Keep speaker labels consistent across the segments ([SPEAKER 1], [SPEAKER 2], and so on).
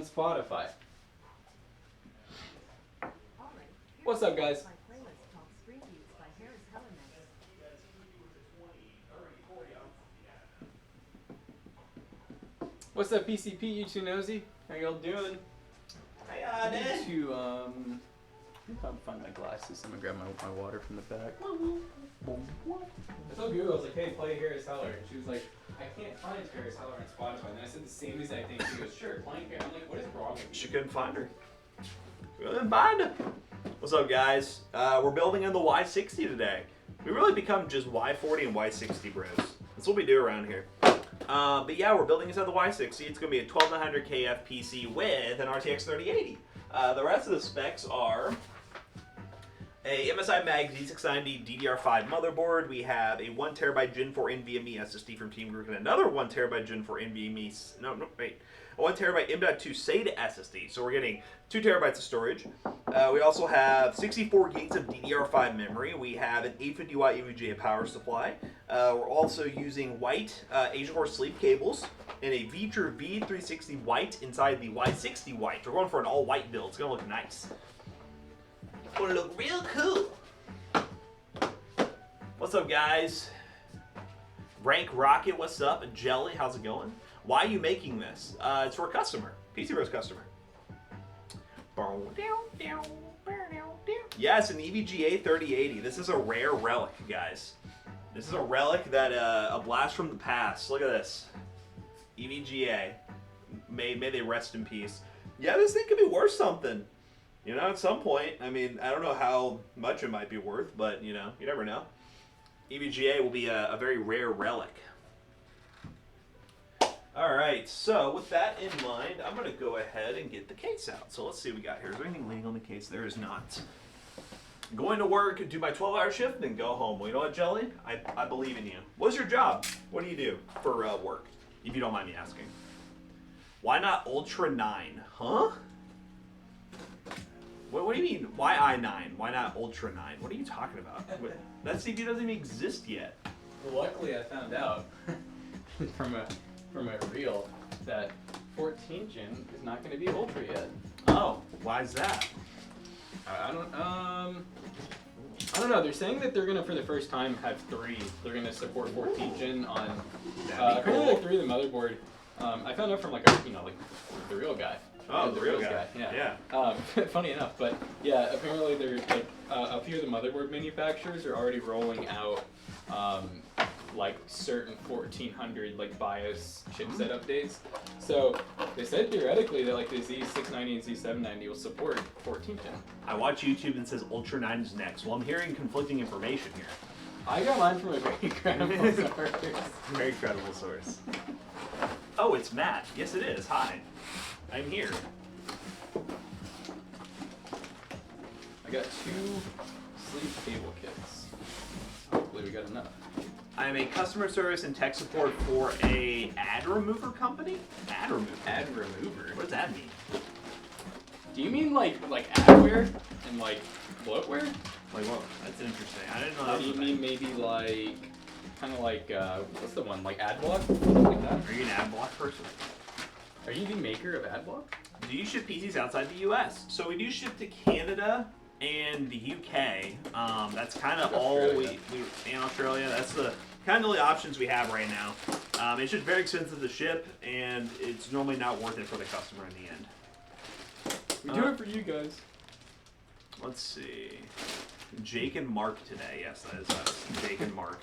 [SPEAKER 1] Spotify. What's up, guys? What's up, PCP? You two nosy? How y'all doing? I need to find my glasses. I'm gonna grab my water from the back. I told Google, I was like, hey, play Harris Heller. And she was like, I can't find Harris Heller on Spotify. And then I said the same exact thing. She goes, sure, playing here. I'm like, what is wrong with you?
[SPEAKER 2] She couldn't find her. Couldn't find her. What's up, guys? We're building in the Y60 today. We really become just Y40 and Y60 bros. That's what we do around here. But yeah, we're building inside the Y60. It's going to be a 1200KF PC with an RTX 3080. The rest of the specs are a MSI Mag Z690 DDR5 motherboard. We have a 1TB Gen 4 NVMe SSD from Team Group and another 1TB Gen 4 NVMe. A 1TB M.2 SATA SSD. So we're getting 2 TB of storage. We also have 64 gigs of DDR5 memory. We have an 850-watt EVGA power supply. We're also using white Asia Core sleep cables and a Vitra V360 white inside the Y60 white. We're going for an all-white build. It's going to look nice. It's going to look real cool. What's up, guys? Rank Rocket, what's up? Jelly, how's it going? Why are you making this? It's for a customer. PC Bros customer. Yes, an EVGA 3080. This is a rare relic, guys. This is a relic that a blast from the past. Look at this. EVGA. May they rest in peace. Yeah, this thing could be worth something. You know, at some point. I mean, I don't know how much it might be worth, but, you know, you never know. EVGA will be a very rare relic. Alright, so with that in mind, I'm going to go ahead and get the case out. So let's see what we got here. Is there anything leaning on the case? There is not. Going to work, do my 12-hour shift, then go home. Well, you know what, Jelly? I believe in you. What's your job? What do you do for work, if you don't mind me asking? Why not Ultra 9? Huh? What do you mean? Why i9? Why not Ultra 9? What are you talking about? That CPU doesn't even exist yet.
[SPEAKER 1] Well, luckily I found out from a reel that 14 gen is not going to be Ultra yet.
[SPEAKER 2] Oh, why is that?
[SPEAKER 1] I don't know. They're saying that they're gonna, for the first time, have 3. They're gonna support 14 gen on apparently like 3 of the motherboard. I found out from like the real guy.
[SPEAKER 2] Oh, the real guy.
[SPEAKER 1] Yeah. Funny enough, but yeah, apparently there's like a few of the motherboard manufacturers are already rolling out like certain 1400 like BIOS chipset updates. So they said theoretically that like the Z690 and Z790 will support 14 gen.
[SPEAKER 2] I watch YouTube and it says Ultra 9 is next. Well, I'm hearing conflicting information here.
[SPEAKER 1] I got mine from a very credible source.
[SPEAKER 2] Very credible source. Oh, it's Matt. Yes, it is. Hi. I'm here.
[SPEAKER 1] I got 2 sleeve cable kits. Hopefully we got enough.
[SPEAKER 2] I'm a customer service and tech support for a ad remover company. Ad remover.
[SPEAKER 1] Ad remover.
[SPEAKER 2] What does that mean?
[SPEAKER 1] Do you mean like adware and like bloatware?
[SPEAKER 2] Like what? That's interesting. I didn't know that.
[SPEAKER 1] Or do you mean maybe like kind of like what's the one, like AdBlock, something like that?
[SPEAKER 2] Are you an AdBlock person?
[SPEAKER 1] Are you the maker of AdBlock?
[SPEAKER 2] Do you ship PCs outside the U.S.? So we do ship to Canada and the UK. That's kind of all we in Australia. That's the kind of the options we have right now. It's just very expensive to ship, and it's normally not worth it for the customer in the end.
[SPEAKER 1] We do it for you guys.
[SPEAKER 2] Let's see. Jake and Mark today. Yes, that is us. Jake and Mark.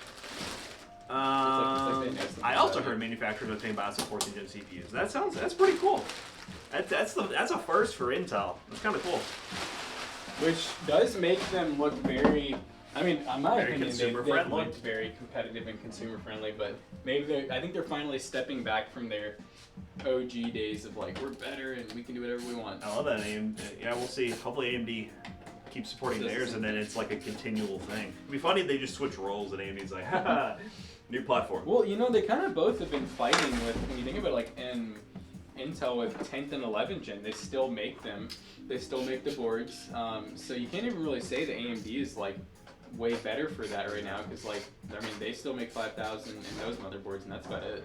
[SPEAKER 2] I also heard manufacturers are thinking about some 14 gen CPUs. That's pretty cool. That's a first for Intel. That's kind of cool.
[SPEAKER 1] Which does make them look very. I mean, in my opinion, they looked very competitive and consumer friendly. But maybe I think they're finally stepping back from their OG days of like we're better and we can do whatever we want.
[SPEAKER 2] I love that AMD. Yeah, we'll see. Hopefully AMD keeps supporting theirs, and then it's like a continual thing. It'd be funny if they just switch roles and AMD's like, haha, new platform.
[SPEAKER 1] Well, you know, they kind of both have been fighting with, when you think about it, like in Intel with 10th and 11th gen, they still make them. They still make the boards. So you can't even really say that AMD is like way better for that right now, because like, I mean, they still make 5000 in those motherboards, and that's about it.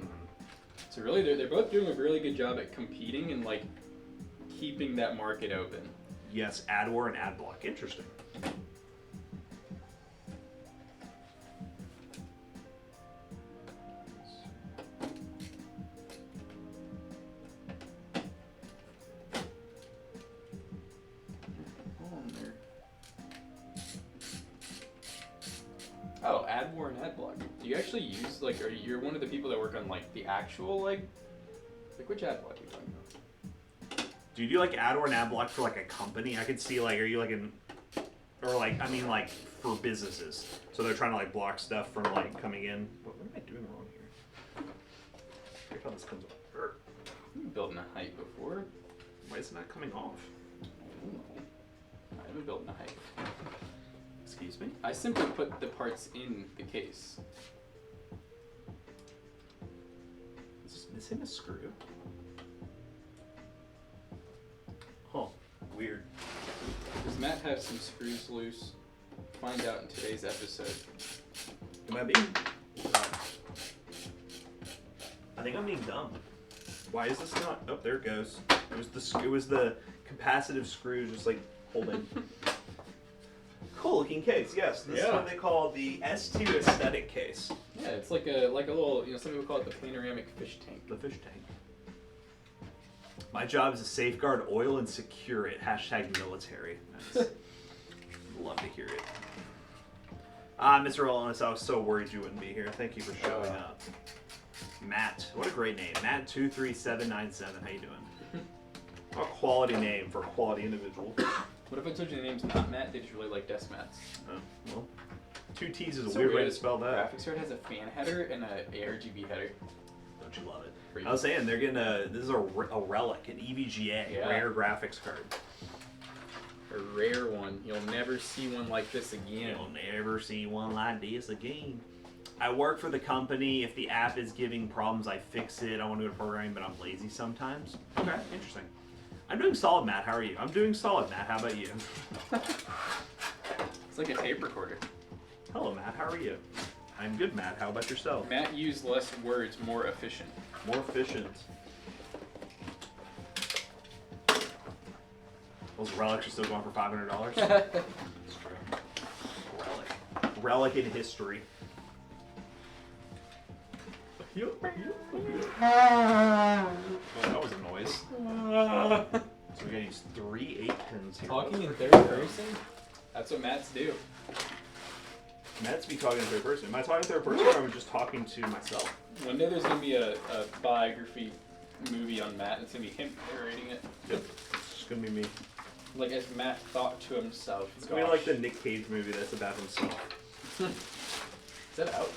[SPEAKER 1] So really, they're both doing a really good job at competing and like keeping that market open.
[SPEAKER 2] Yes, ad war and ad block. Interesting.
[SPEAKER 1] Oh, ad war and ad block. Do you actually use like? You're one of the people that work on like the actual like which ad block are you talking about?
[SPEAKER 2] Do you do like ad war and ad block for like a company? I could see like, are you like in, or like I mean like for businesses? So they're trying to like block stuff from like coming in. What am I doing wrong here? Here's how this comes off.
[SPEAKER 1] You've built in a height before.
[SPEAKER 2] Why is it not coming off?
[SPEAKER 1] I don't know. I haven't built in a height.
[SPEAKER 2] Excuse me?
[SPEAKER 1] I simply put the parts in the case.
[SPEAKER 2] Is this missing a screw? Huh. Weird.
[SPEAKER 1] Does Matt have some screws loose? Find out in today's episode.
[SPEAKER 2] Am I being? I think I'm being dumb. Why is this not? Oh, there it goes. It was the capacitive screw just like holding. Cool looking case. Yes, this is what they call the S2 aesthetic case.
[SPEAKER 1] Yeah, it's like a little, some people call it the panoramic fish tank.
[SPEAKER 2] The fish tank. My job is to safeguard oil and secure it. Hashtag military. Love to hear it. Mr. Ellis, I was so worried you wouldn't be here. Thank you for showing up. Matt, what a great name. Matt23797. How you doing? What a quality name for a quality individual.
[SPEAKER 1] What if I told you the name's not Matt? They just really like desk mats.
[SPEAKER 2] Oh, well, 2 T's is a weird way to spell that.
[SPEAKER 1] Graphics card has a fan header and a ARGB header.
[SPEAKER 2] Don't you love it? I was saying they're getting this is a relic, an EVGA, rare graphics card.
[SPEAKER 1] A rare one. You'll never see one like this again.
[SPEAKER 2] You'll never see one like this again. I work for the company. If the app is giving problems, I fix it. I want to do programming, but I'm lazy sometimes. Okay, interesting. I'm doing solid, Matt. How are you? I'm doing solid, Matt. How about you?
[SPEAKER 1] It's like a tape recorder.
[SPEAKER 2] Hello, Matt. How are you? I'm good, Matt. How about yourself?
[SPEAKER 1] Matt used less words, more efficient.
[SPEAKER 2] More efficient. Those relics are still going for $500. That's true. Relic in history. Oh, that was a noise. So we're gonna use 3 8-pins here.
[SPEAKER 1] Talking in third person? That's what Matts do.
[SPEAKER 2] Matt's be talking in third person. Am I talking in third person or am I just talking to myself?
[SPEAKER 1] One day there's gonna be a biography movie on Matt. It's gonna be him narrating it.
[SPEAKER 2] Yep. It's just gonna be me.
[SPEAKER 1] Like as Matt thought to himself.
[SPEAKER 2] It's gonna be like the Nick Cage movie that's about himself.
[SPEAKER 1] Is that out?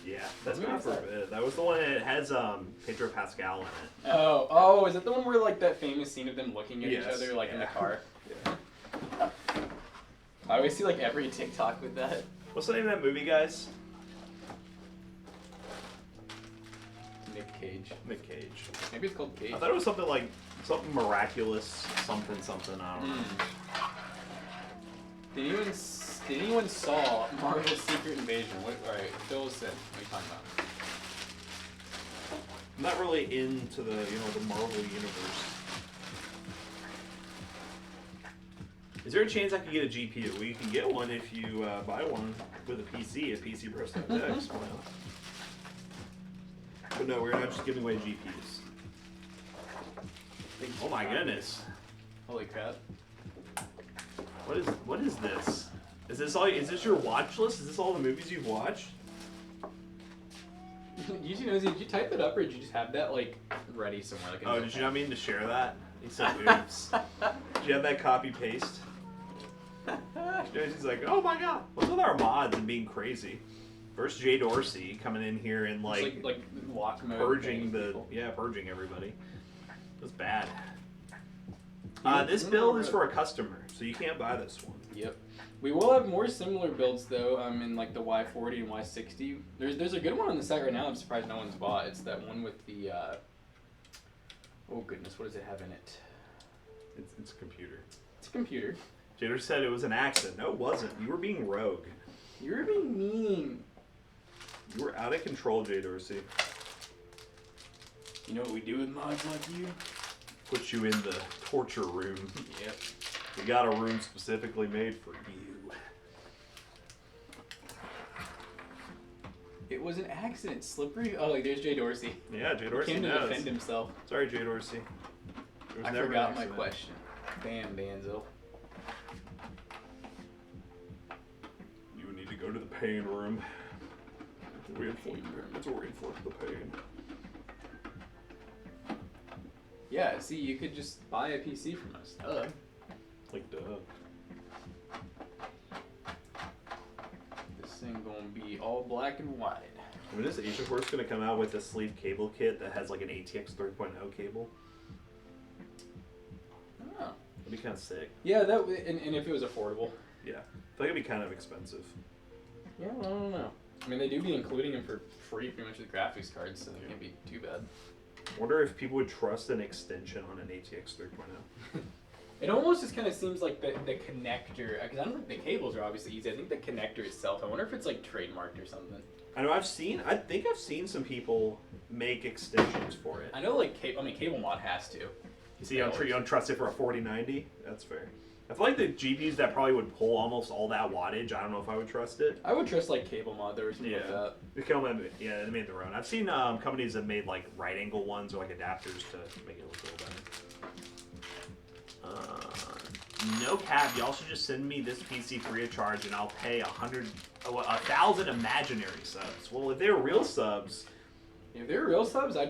[SPEAKER 2] Yeah, that's been out for a bit. That was the one that has Pedro Pascal in it.
[SPEAKER 1] Oh, is that the one where like that famous scene of them looking at each other like in the car?
[SPEAKER 2] Yeah.
[SPEAKER 1] I always see like every TikTok with that.
[SPEAKER 2] What's the name of that movie, guys?
[SPEAKER 1] Nick Cage.
[SPEAKER 2] Nick Cage.
[SPEAKER 1] Maybe it's called Cage.
[SPEAKER 2] I thought it was something like something miraculous, something. I don't know.
[SPEAKER 1] Did anyone saw Marvel's Secret Invasion? Alright, fill us in. What are you talking about?
[SPEAKER 2] I'm not really into the the Marvel universe. Is there a chance I could get a GPU? Well, you can get one if you buy one with a PC at PC Bros. But no, we're not just giving away GPUs. Oh my goodness!
[SPEAKER 1] Holy crap!
[SPEAKER 2] What is this? Is this all? Is this your watch list? Is this all the movies you've watched?
[SPEAKER 1] Did you type it up or did you just have that like ready somewhere? Like
[SPEAKER 2] did you not mean to share that? He said, "Oops." Did you have that copy paste? He's like, "Oh my god, what's with our mods and being crazy?" First, Jay Dorsey coming in here and like
[SPEAKER 1] lock mode
[SPEAKER 2] purging purging everybody. It was bad. This build is for a customer, so you can't buy this one.
[SPEAKER 1] Yep. We will have more similar builds though, in like the Y40 and Y60. There's a good one on the site right now. I'm surprised no one's bought. It's that one with the oh goodness, what does it have in it?
[SPEAKER 2] It's a computer.
[SPEAKER 1] It's a computer.
[SPEAKER 2] Jader said it was an accident. No, it wasn't. You were being rogue.
[SPEAKER 1] You were being mean.
[SPEAKER 2] You were out of control, Jay Dorsey.
[SPEAKER 1] You know what we do with mods like you?
[SPEAKER 2] put you in the torture room.
[SPEAKER 1] Yep.
[SPEAKER 2] We got a room specifically made for you.
[SPEAKER 1] It was an accident. Slippery. Oh, like there's Jay Dorsey.
[SPEAKER 2] Yeah, Jay Dorsey
[SPEAKER 1] He came to
[SPEAKER 2] knows.
[SPEAKER 1] defend himself.
[SPEAKER 2] Sorry, Jay Dorsey.
[SPEAKER 1] I forgot my question. Damn, Danzo.
[SPEAKER 2] You need to go to the pain room. That's what we're in for, the pain.
[SPEAKER 1] Yeah, see, you could just buy a PC from us. Duh.
[SPEAKER 2] Like, duh.
[SPEAKER 1] This thing gonna be all black and white.
[SPEAKER 2] When is Asia Horse gonna come out with a sleeve cable kit that has like an ATX 3.0 cable?
[SPEAKER 1] Oh.
[SPEAKER 2] That'd be kind of sick.
[SPEAKER 1] Yeah, and if it was affordable.
[SPEAKER 2] Yeah, I feel like it'd be kind of expensive.
[SPEAKER 1] Yeah, I don't know. I mean, they do be including them for free pretty much with graphics cards, so they can't be too bad.
[SPEAKER 2] I wonder if people would trust an extension on an ATX 3.0.
[SPEAKER 1] It almost just kind of seems like the connector, because I don't think the cables are obviously easy. I think the connector itself, I wonder if it's like trademarked or something.
[SPEAKER 2] I know I think I've seen some people make extensions for it.
[SPEAKER 1] I know like, Cable Mod has to.
[SPEAKER 2] So you don't trust it for a 4090? That's fair. I feel like the GPUs that probably would pull almost all that wattage, I don't know if I would trust it.
[SPEAKER 1] I would trust like Cable Mod or something like that.
[SPEAKER 2] They made their own. I've seen companies that made like right angle ones or like adapters to make it look a little better. No cap, y'all should just send me this PC free of charge and I'll pay 1,000 imaginary subs. Well, if they were real subs...
[SPEAKER 1] If they were real subs, I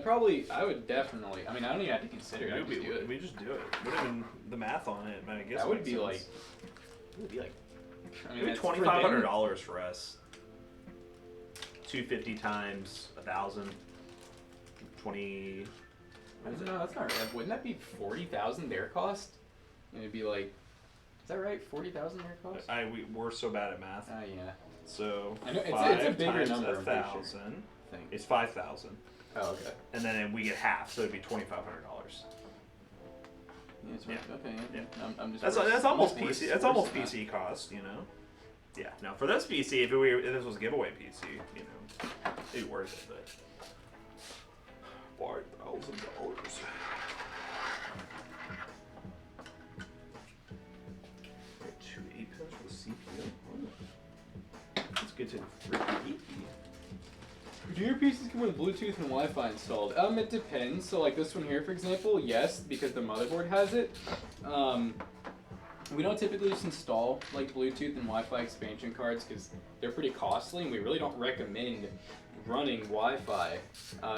[SPEAKER 1] would definitely, I mean, I don't even have to consider it, I would just do it.
[SPEAKER 2] We just do it. What even the math on it, man, I guess
[SPEAKER 1] that would be
[SPEAKER 2] sense.
[SPEAKER 1] like...
[SPEAKER 2] It would be like...
[SPEAKER 1] I mean,
[SPEAKER 2] maybe $2,500 for us. 250 times 1,000. 20...
[SPEAKER 1] No, that's not right. Wouldn't that be 40,000 their cost? And it'd be like, is that right? 40,000 their cost?
[SPEAKER 2] We're so bad at math.
[SPEAKER 1] Yeah.
[SPEAKER 2] So
[SPEAKER 1] I know, it's a bigger
[SPEAKER 2] times
[SPEAKER 1] number.
[SPEAKER 2] 1,000. It's 5,000.
[SPEAKER 1] Oh, okay.
[SPEAKER 2] And then we get half, so it'd be $2,500.
[SPEAKER 1] Yeah. Okay. Yeah. I'm just.
[SPEAKER 2] That's almost PC. That's almost PC cost, you know. Yeah. No, for this PC, if this was a giveaway PC, you know, it'd be worth it. But $5,000. Two 8 pins for the CPU. Let's get to the freaking
[SPEAKER 1] Do your PCs come with Bluetooth and Wi-Fi installed? It depends. So like this one here, for example, yes, because the motherboard has it. We don't typically just install like Bluetooth and Wi-Fi expansion cards because they're pretty costly, and we really don't recommend running Wi-Fi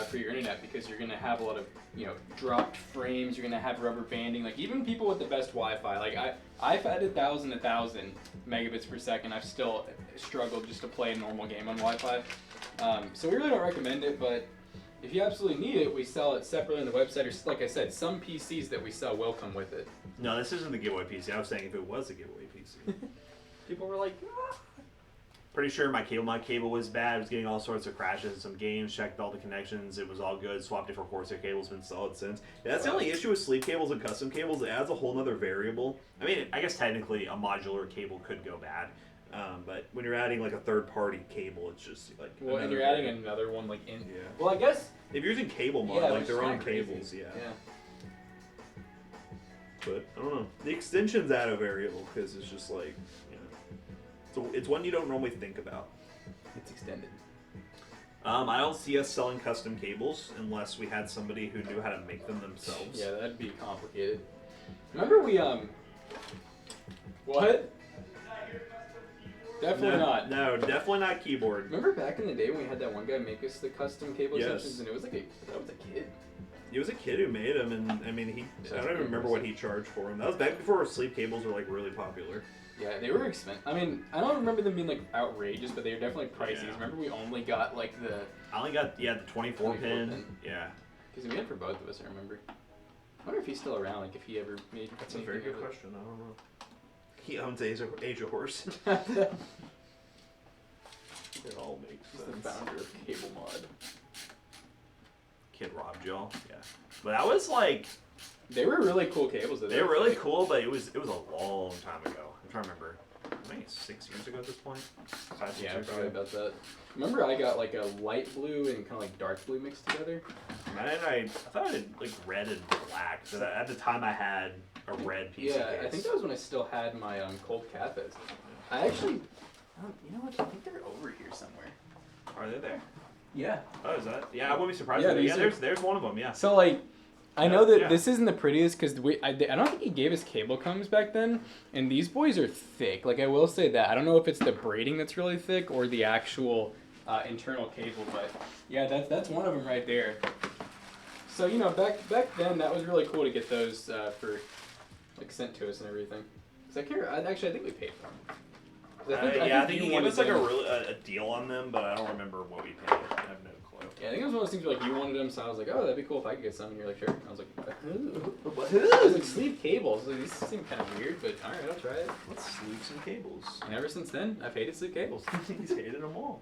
[SPEAKER 1] for your internet because you're gonna have a lot of dropped frames. You're gonna have rubber banding. Like even people with the best Wi-Fi, like I've had 1,000 megabits per second. I've still struggled just to play a normal game on Wi-Fi. So we really don't recommend it, but if you absolutely need it, we sell it separately on the website. Or like I said, some PCs that we sell will come with it.
[SPEAKER 2] No, this isn't the giveaway PC. I was saying if it was a giveaway PC.
[SPEAKER 1] People were like, ah.
[SPEAKER 2] Pretty sure my cable was bad. I was getting all sorts of crashes in some games. Checked all the connections. It was all good. Swapped it for Corsair cables. Been solid since. Yeah, that's the only issue with sleeve cables and custom cables. It adds a whole nother variable. I mean, I guess technically a modular cable could go bad. But when you're adding like a third-party cable, it's just like.
[SPEAKER 1] Well, and you're adding another one like in.
[SPEAKER 2] Yeah.
[SPEAKER 1] Well, I guess.
[SPEAKER 2] If you're using cable mod, like their own cables, yeah. But I don't know. The extensions add a variable because it's just like, so it's one you don't normally think about.
[SPEAKER 1] It's extended.
[SPEAKER 2] I don't see us selling custom cables unless we had somebody who knew how to make them themselves.
[SPEAKER 1] Yeah, that'd be complicated. Remember we What? Definitely not.
[SPEAKER 2] No, definitely not keyboard.
[SPEAKER 1] Remember back in the day when we had that one guy make us the custom cable extensions, and it was like that was a kid.
[SPEAKER 2] He was a kid who made them, and I mean, I don't even remember what he charged for them. That was back before sleeve cables were like really popular.
[SPEAKER 1] Yeah, they were expensive. I mean, I don't remember them being like outrageous, but they were definitely pricey. Yeah. Remember we only got like the...
[SPEAKER 2] I only got, the 24 pin. Yeah.
[SPEAKER 1] Because we had for both of us, I remember. I wonder if he's still around, like if he ever made...
[SPEAKER 2] That's a very good question, I don't know. He owns Asia Horse.
[SPEAKER 1] It
[SPEAKER 2] all makes sense.
[SPEAKER 1] He's the founder of Cable Mod.
[SPEAKER 2] Kid robbed y'all. Yeah. But that was like...
[SPEAKER 1] They were really cool cables.
[SPEAKER 2] They were really cool, but it was a long time ago. I'm trying to remember. I think it's 6 years ago at this point. 5, 6
[SPEAKER 1] Yeah,
[SPEAKER 2] years
[SPEAKER 1] probably
[SPEAKER 2] ago.
[SPEAKER 1] about that. Remember I got like a light blue and kind of like dark blue mixed together?
[SPEAKER 2] Man, I thought I had like red and black. So that at the time I had a red PC
[SPEAKER 1] Yeah,
[SPEAKER 2] case.
[SPEAKER 1] I think that was when I still had my cold catheters. I actually, you know what? I think they're over here somewhere.
[SPEAKER 2] Are they there?
[SPEAKER 1] Yeah.
[SPEAKER 2] Oh, is that? Yeah, I wouldn't be surprised.
[SPEAKER 1] Yeah,
[SPEAKER 2] Yeah,
[SPEAKER 1] these are-
[SPEAKER 2] there's one of them. Yeah.
[SPEAKER 1] So like, I know that
[SPEAKER 2] Yeah.
[SPEAKER 1] this isn't the prettiest because I don't think he gave us cable combs back then, and these boys are thick. Like I will say that I don't know if it's the braiding that's really thick or the actual internal cable, but yeah, that's one of them right there. So you know, back then that was really cool to get those for like sent to us and everything. Cause I think we paid for them.
[SPEAKER 2] I think he gave us like
[SPEAKER 1] them.
[SPEAKER 2] a deal on them, but I don't remember what we paid. I have no clue.
[SPEAKER 1] Yeah, I think it was one of those things where like you wanted them, so I was like, oh, that'd be cool if I could get some. And you're like, sure. And I was like, I was like, sleeve cables. Like, these seem kind of weird, but all right, I'll try it.
[SPEAKER 2] Let's sleeve some cables.
[SPEAKER 1] And ever since then, I've hated sleeve cables.
[SPEAKER 2] He's hated them all.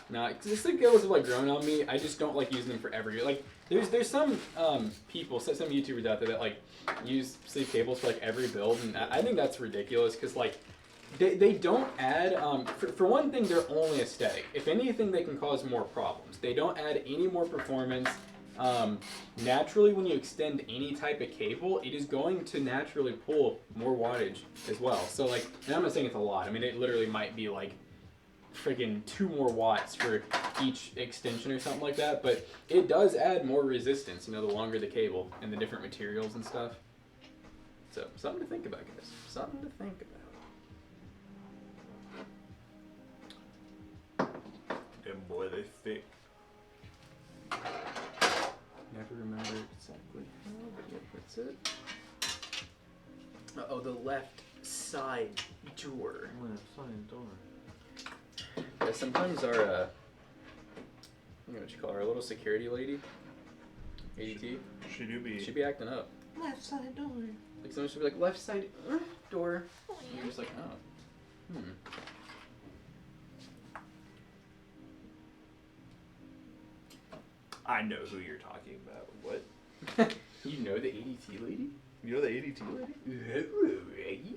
[SPEAKER 1] Nah, the sleeve cables have like grown on me. I just don't like using them for every. Like, there's some people, some YouTubers out there that like use sleeve cables for like every build, and I think that's ridiculous because like. They don't add, for one thing, they're only aesthetic. If anything, they can cause more problems. They don't add any more performance. Naturally, when you extend any type of cable, it is going to naturally pull more wattage as well. So, like, and I'm not saying it's a lot. I mean, it literally might be like freaking 2 more watts for each extension or something like that. But it does add more resistance, you know, the longer the cable and the different materials and stuff. So, something to think about, guys. Something to think about.
[SPEAKER 2] And boy, they thick.
[SPEAKER 1] Never remember exactly how, but yep, that's it. Oh, the left side door.
[SPEAKER 2] Left side door.
[SPEAKER 1] Yeah, sometimes our, I don't know what you call her, our little security lady, ADT,
[SPEAKER 2] She do be.
[SPEAKER 1] she'd be acting up.
[SPEAKER 2] Left side door.
[SPEAKER 1] Like someone should be like, left side door. And you're just like, oh,
[SPEAKER 2] I know who you're talking about. What?
[SPEAKER 1] You know the ADT lady?
[SPEAKER 2] You know the ADT lady?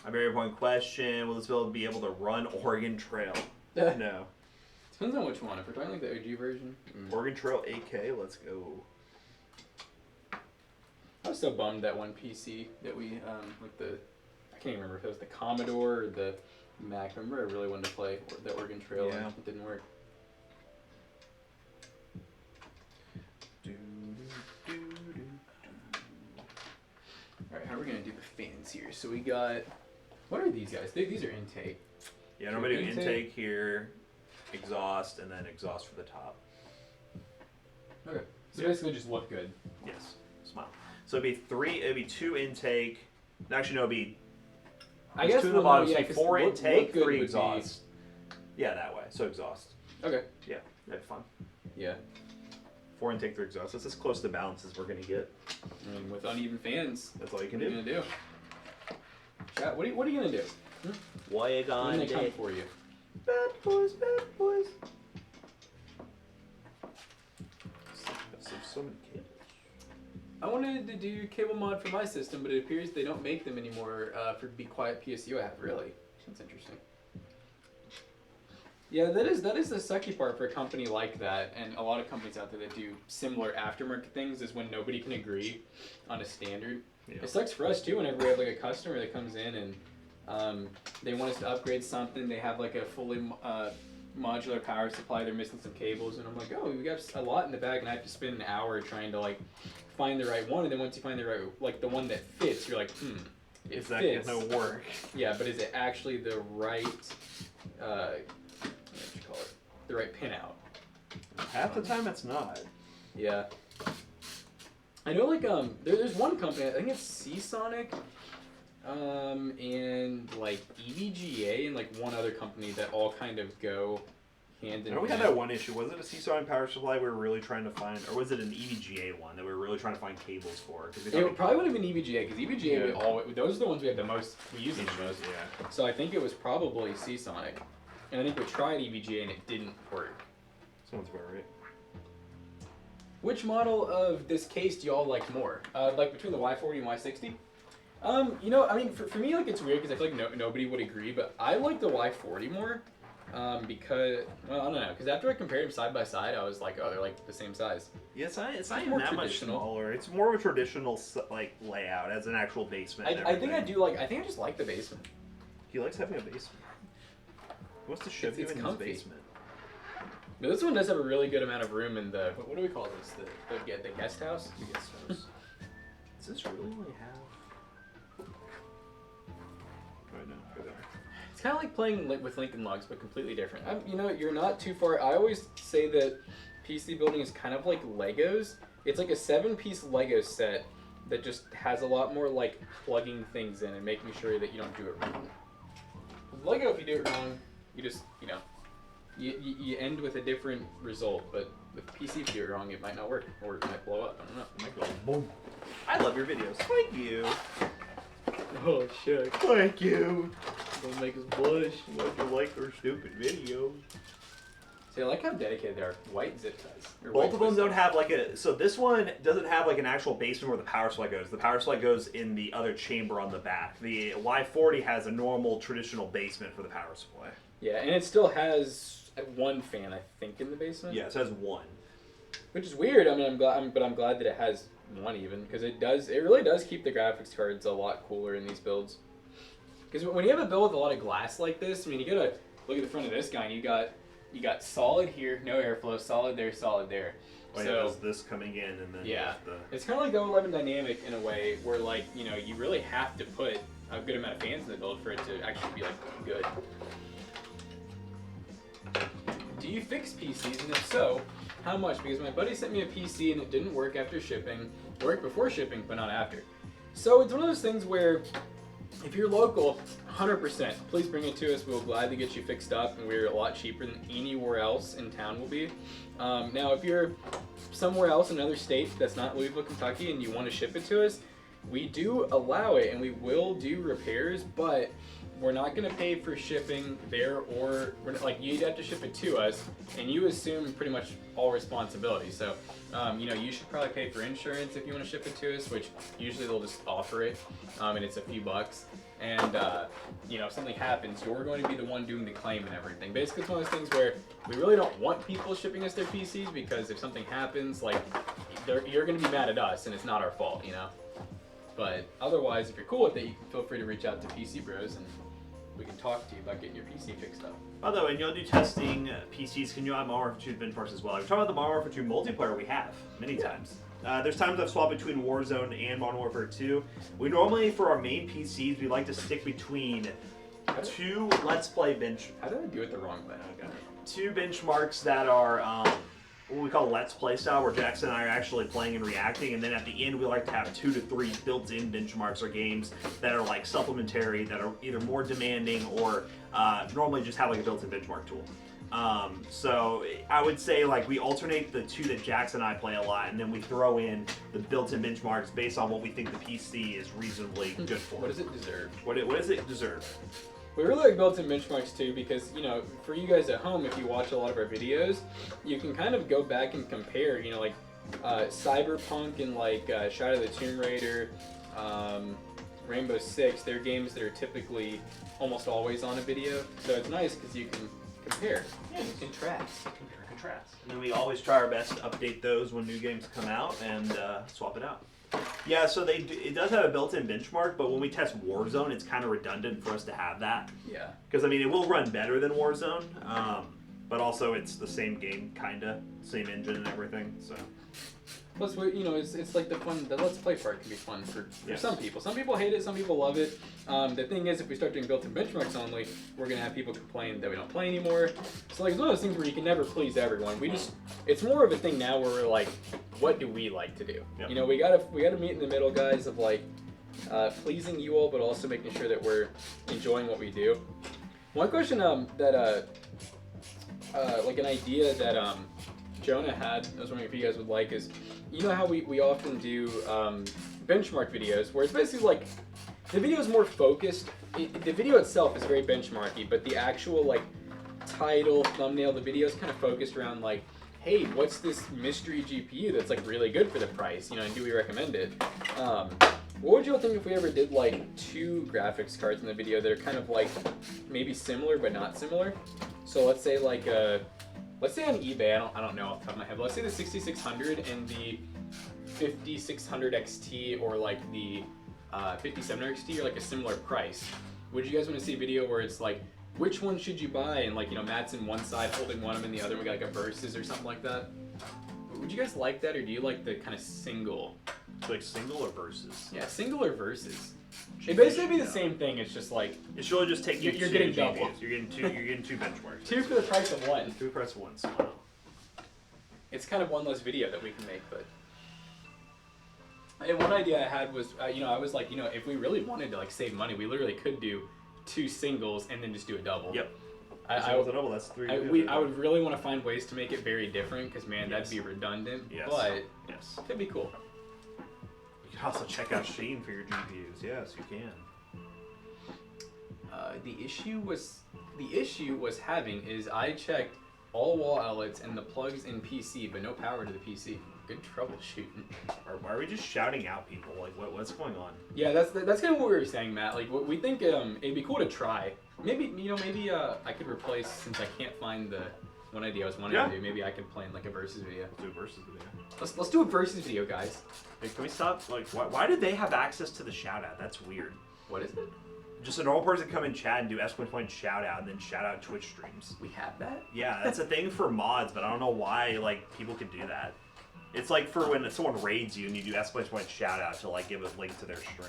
[SPEAKER 2] A very important question. Will this build be able to run Oregon Trail? No.
[SPEAKER 1] Depends on which one. If we're talking like the OG version.
[SPEAKER 2] Oregon Trail 8K, let's go.
[SPEAKER 1] I was so bummed that one PC that we, like the, I can't even remember if it was the Commodore or the Mac. Remember I really wanted to play the Oregon Trail and it didn't work. Alright, how are we going to do the fans here? So we got, what are these guys? These are intake.
[SPEAKER 2] Yeah, normally do intake here, exhaust, and then exhaust for the top.
[SPEAKER 1] Okay. So basically just look good.
[SPEAKER 2] Yes. Smile. So it'd be 2 intake. Actually, no, it'd be.
[SPEAKER 1] I guess
[SPEAKER 2] 2 in the bottom, so
[SPEAKER 1] yeah,
[SPEAKER 2] it'd be 4 intake, 3
[SPEAKER 1] be-
[SPEAKER 2] exhaust. Yeah, that way. So exhaust.
[SPEAKER 1] Okay.
[SPEAKER 2] Yeah, that'd be fun.
[SPEAKER 1] Yeah.
[SPEAKER 2] 4 intake, 3 exhaust. That's as close to balance as we're gonna get.
[SPEAKER 1] I mean, with uneven fans,
[SPEAKER 2] That's all you can
[SPEAKER 1] what are
[SPEAKER 2] do.
[SPEAKER 1] you going to do? Chat, what are you going to do?
[SPEAKER 2] What you
[SPEAKER 1] When they come for you.
[SPEAKER 2] Bad boys, bad boys. So many cables.
[SPEAKER 1] I wanted to do cable mod for my system, but it appears they don't make them anymore for Be Quiet PSU app, really. That's interesting. Yeah, that is the sucky part for a company like that, and a lot of companies out there that do similar aftermarket things is when nobody can agree on a standard.
[SPEAKER 2] Yeah.
[SPEAKER 1] It sucks for us too whenever we have like a customer that comes in and they want us to upgrade something. They have like a fully modular power supply. They're missing some cables, and I'm like, oh, we got a lot in the bag, and I have to spend an hour trying to like find the right one. And then once you find the right, like the one that fits, you're like, it
[SPEAKER 2] Is that
[SPEAKER 1] fits.
[SPEAKER 2] gonna work?
[SPEAKER 1] Yeah, but is it actually the right? What you call it? The right pinout.
[SPEAKER 2] Half the time it's not.
[SPEAKER 1] Yeah. I know, like, there's one company, I think it's Seasonic, and, like, EVGA and, like, one other company that all kind of go hand in
[SPEAKER 2] I know we
[SPEAKER 1] hand.
[SPEAKER 2] had that one issue. Was it a Seasonic power supply we were really trying to find, or was it an EVGA one that we were really trying to find cables for?
[SPEAKER 1] It probably would have been EVGA, because EVGA,
[SPEAKER 2] Yeah.
[SPEAKER 1] those are the ones we had the most, we use them the most.
[SPEAKER 2] Yeah.
[SPEAKER 1] So I think it was probably Seasonic. And I think we tried EVGA and it didn't work.
[SPEAKER 2] Sounds about right.
[SPEAKER 1] Which model of this case do y'all like more? Like between the Y40 and Y60? You know, I mean, for me, like, it's weird because I feel like nobody would agree, but I like the Y40 more. Because, well, I don't know, because after I compared them side by side, I was like, oh, they're like the same size.
[SPEAKER 2] Yeah, it's not even
[SPEAKER 1] more
[SPEAKER 2] that much smaller. It's more of a traditional like layout as an actual basement.
[SPEAKER 1] I think I do like. I think I just like the basement.
[SPEAKER 2] He likes having a basement. He wants to ship you in his basement.
[SPEAKER 1] But this one does have a really good amount of room in the. What do we call this? The guest house.
[SPEAKER 2] The guest house. Does this really only have? Right now, go there.
[SPEAKER 1] It's kind of like playing with Lincoln Logs, but completely different. You know, you're not too far. I always say that PC building is kind of like Legos. It's like a 7-piece Lego set that just has a lot more like plugging things in and making sure that you don't do it wrong. With Lego, if you do it wrong, you just, you know, you end with a different result. But with PC, if you do it wrong, it might not work, or it might blow up. I don't know. It might go boom.
[SPEAKER 2] I love your videos. Thank you.
[SPEAKER 1] Oh shit.
[SPEAKER 2] Thank you.
[SPEAKER 1] Don't make us blush.
[SPEAKER 2] Like you like our stupid videos.
[SPEAKER 1] See, I like how dedicated they are. White zip ties.
[SPEAKER 2] Both of them don't have like a. So this one doesn't have like an actual basement where the power supply goes. The power supply goes in the other chamber on the back. The Y40 has a normal traditional basement for the power supply.
[SPEAKER 1] Yeah, and it still has one fan, I think, in the basement.
[SPEAKER 2] Yeah, it has one.
[SPEAKER 1] Which is weird. I mean, I'm glad that it has one even, because it really does keep the graphics cards a lot cooler in these builds. Because when you have a build with a lot of glass like this, I mean, you gotta look at the front of this guy, and you got solid here, no airflow, solid there, solid there.
[SPEAKER 2] Oh, yeah, there's this coming in, and then
[SPEAKER 1] yeah, it's kind of like the 11 dynamic in a way, where like, you know, you really have to put a good amount of fans in the build for it to actually be like good. Do you fix PCs, and if so, how much? Because my buddy sent me a PC and it didn't work after shipping. Worked before shipping, but not after. So it's one of those things where, if you're local, 100%, please bring it to us. We'll gladly get you fixed up, and we're a lot cheaper than anywhere else in town will be. Now, if you're somewhere else in another state that's not Louisville, Kentucky, and you want to ship it to us, we do allow it, and we will do repairs, but we're not going to pay for shipping there, or like you'd have to ship it to us, and you assume pretty much all responsibility. So, you know, you should probably pay for insurance if you want to ship it to us, which usually they'll just offer it, and it's a few bucks. And you know, if something happens, you're going to be the one doing the claim and everything. Basically, it's one of those things where we really don't want people shipping us their PCs, because if something happens, like you're going to be mad at us, and it's not our fault, you know. But otherwise, if you're cool with it, you can feel free to reach out to PC Bros, and we can talk to you about getting your PC fixed up.
[SPEAKER 2] By the way, when you'll do testing PCs, can you add Modern Warfare 2 benchmarks as well? We're talking about the Modern Warfare 2 multiplayer we have many times. There's times I've swapped between Warzone and Modern Warfare 2. We normally, for our main PCs, we like to stick between two Let's Play
[SPEAKER 1] How did I do it the wrong way? Okay.
[SPEAKER 2] Two benchmarks that are what we call Let's Play style, where Jackson and I are actually playing and reacting, and then at the end we like to have 2 to 3 built-in benchmarks or games that are like supplementary, that are either more demanding or normally just have like a built-in benchmark tool. So I would say like we alternate the 2 that Jackson and I play a lot, and then we throw in the built-in benchmarks based on what we think the PC is reasonably good for.
[SPEAKER 1] What does it deserve?
[SPEAKER 2] What does it deserve?
[SPEAKER 1] We really like built-in benchmarks too, because, you know, for you guys at home, if you watch a lot of our videos, you can kind of go back and compare, you know, like Cyberpunk and like Shadow of the Tomb Raider, Rainbow Six. They're games that are typically almost always on a video, so it's nice because you can compare, contrast.
[SPEAKER 2] And then we always try our best to update those when new games come out and swap it out. Yeah, so it does have a built-in benchmark, but when we test Warzone, it's kind of redundant for us to have that.
[SPEAKER 1] Yeah.
[SPEAKER 2] Because, I mean, it will run better than Warzone, but also it's the same game, kind of. Same engine and everything, so.
[SPEAKER 1] Plus, you know, it's like the Let's Play part can be fun for some people. Some people hate it, some people love it. The thing is, if we start doing built-in benchmarks only, we're going to have people complain that we don't play anymore. So, like, it's one of those things where you can never please everyone. It's more of a thing now where we're like, what do we like to do? Yep. You know, we gotta meet in the middle, guys, of like pleasing you all, but also making sure that we're enjoying what we do. One question that like an idea that Jonah had, I was wondering if you guys would like, is, you know how we often do benchmark videos, where it's basically like, the video is more focused, the video itself is very benchmarky, but the actual like title, thumbnail, the video is kind of focused around like, hey, what's this mystery GPU that's like really good for the price, you know, and do we recommend it? What would you all think if we ever did like 2 graphics cards in the video that are kind of like maybe similar but not similar? So let's say like let's say on eBay, I don't know off the top of my head, but let's say the 6600 and the 5600 XT or like the 5700 XT are like a similar price. Would you guys want to see a video where it's like, which one should you buy? And like, you know, Matt's in one side holding one of them in the other, we got like a versus or something like that? Would you guys like that, or do you like the kind of single?
[SPEAKER 2] Like single or versus?
[SPEAKER 1] Yeah, single or versus. It basically be the same thing. It's just like
[SPEAKER 2] it's really just taking.
[SPEAKER 1] You're getting double.
[SPEAKER 2] You're getting two. You're getting 2 benchmarks.
[SPEAKER 1] 2 for the price of 1.
[SPEAKER 2] 2 for the price of 1. Wow.
[SPEAKER 1] It's kind of one less video that we can make, but. And one idea I had was, you know, I was like, you know, if we really wanted to like save money, we literally could do 2 singles and then just do a double.
[SPEAKER 2] Yep.
[SPEAKER 1] I
[SPEAKER 2] would double. That's 3.
[SPEAKER 1] I would really want to find ways to make it very different, because man, that'd be redundant.
[SPEAKER 2] Yes.
[SPEAKER 1] But
[SPEAKER 2] yes,
[SPEAKER 1] it'd be cool.
[SPEAKER 2] You can also check out Sheen for your GPUs. Yes, you can.
[SPEAKER 1] The issue was having is I checked all wall outlets and the plugs in PC, but no power to the PC. Good troubleshooting.
[SPEAKER 2] Why are we just shouting out people? Like, what's going on?
[SPEAKER 1] Yeah, that's kind of what we were saying, Matt. Like, we think it'd be cool to try. Maybe I could replace, since I can't find the one idea I was wanting to do. Maybe I could play in like a versus video.
[SPEAKER 2] Let's do a versus video.
[SPEAKER 1] Let's do a versus video, guys.
[SPEAKER 2] Hey, can we stop? Like, why did they have access to the shout out? That's weird.
[SPEAKER 1] What is it?
[SPEAKER 2] Just a normal person come in chat and do !point shout out and then shout out Twitch streams.
[SPEAKER 1] We have that?
[SPEAKER 2] Yeah, that's a thing for mods, but I don't know why like people could do that. It's like for when someone raids you and you do !point shout out to like give a link to their stream.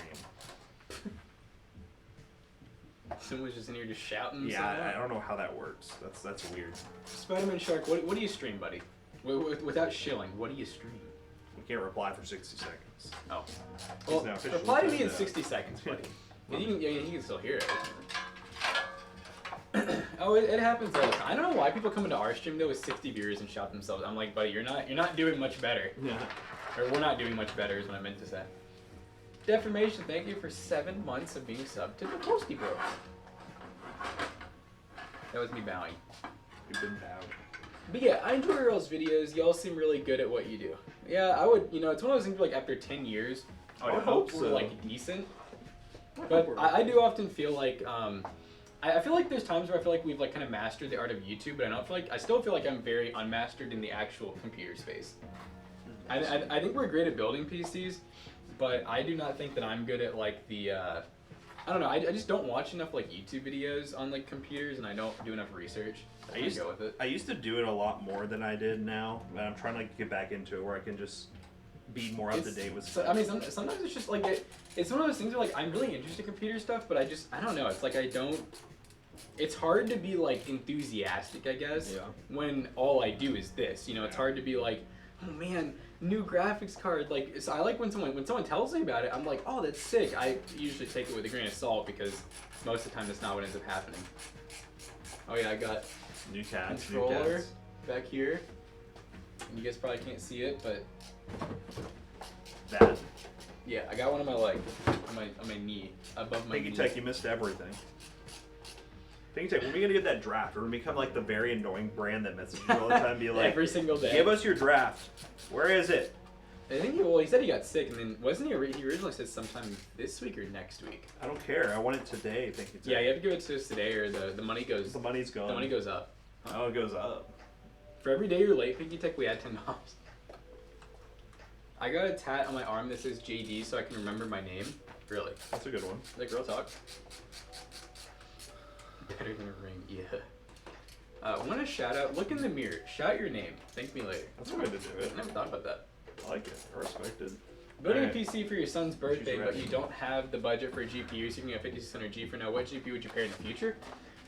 [SPEAKER 1] Someone's just in here just shouting.
[SPEAKER 2] Yeah, I don't know how that works. That's weird.
[SPEAKER 1] Spider-Man Shark, what do you stream, buddy? Without shilling, what do you stream?
[SPEAKER 2] We can't reply for 60 seconds.
[SPEAKER 1] Oh. Well,
[SPEAKER 2] no,
[SPEAKER 1] reply to me in 60 seconds, buddy. You can still hear it. Oh, it happens all the time. I don't know why people come into our stream though with 60 viewers and shout themselves. I'm like, buddy, you're not doing much better.
[SPEAKER 2] Yeah.
[SPEAKER 1] Or we're not doing much better is what I meant to say. Deformation, thank you for 7 months of being subbed to the Toasty Bro. That was me bowing.
[SPEAKER 2] You've been bowed.
[SPEAKER 1] But yeah, I enjoy y'all's videos. Y'all seem really good at what you do. Yeah, I would, you know, it's one of those things where, like, after 10 years,
[SPEAKER 2] I would hope
[SPEAKER 1] we're,
[SPEAKER 2] so.
[SPEAKER 1] like, decent. But I do often feel like, I feel like there's times where I feel like we've, like, kind of mastered the art of YouTube, but I still feel like I'm very unmastered in the actual computer space. I think we're great at building PCs, but I do not think that I'm good at, like, the, I don't know, I just don't watch enough, like, YouTube videos on, like, computers, and I don't do enough research. I
[SPEAKER 2] used to do it a lot more than I did now, and I'm trying to like, get back into it where I can just be more up to date with stuff.
[SPEAKER 1] I mean, sometimes it's just like it's one of those things where like I'm really interested in computer stuff, but I don't know. It's like it's hard to be like enthusiastic, I guess, when all I do is this. You know, it's hard to be like, oh man, new graphics card. Like, so I like when someone tells me about it, I'm like, oh, that's sick. I usually take it with a grain of salt because most of the time that's not what ends up happening. Oh yeah, I got
[SPEAKER 2] new cats,
[SPEAKER 1] controller back here. You guys probably can't see it, but
[SPEAKER 2] that.
[SPEAKER 1] Yeah, I got one on my leg, on my knee, above my knee.
[SPEAKER 2] Tech, you missed everything. Tech, when are we gonna get that draft? We're gonna become like the very annoying brand that messages you all the time, be like,
[SPEAKER 1] every single day.
[SPEAKER 2] Give us your draft. Where is it?
[SPEAKER 1] I think he said he got sick, and then wasn't he originally said sometime this week or next week?
[SPEAKER 2] I don't care. I want it today. Thank you.
[SPEAKER 1] Yeah, you have to give it to us today, or the money goes.
[SPEAKER 2] The money's gone.
[SPEAKER 1] The money goes up.
[SPEAKER 2] Oh, it goes up.
[SPEAKER 1] For every day you're late, Pinky Tech, we add $10. I got a tat on my arm that says JD so I can remember my name. Really?
[SPEAKER 2] That's a good one.
[SPEAKER 1] Like real talk. Better than a ring, yeah. I want to shout out. Look in the mirror. Shout your name. Thank me later.
[SPEAKER 2] That's a way to do it.
[SPEAKER 1] I never thought about that.
[SPEAKER 2] I like it. I respect it.
[SPEAKER 1] Building a PC for your son's birthday, but you don't have the budget for a GPU, so you can get 5600G for now. What GPU would you pair in the future?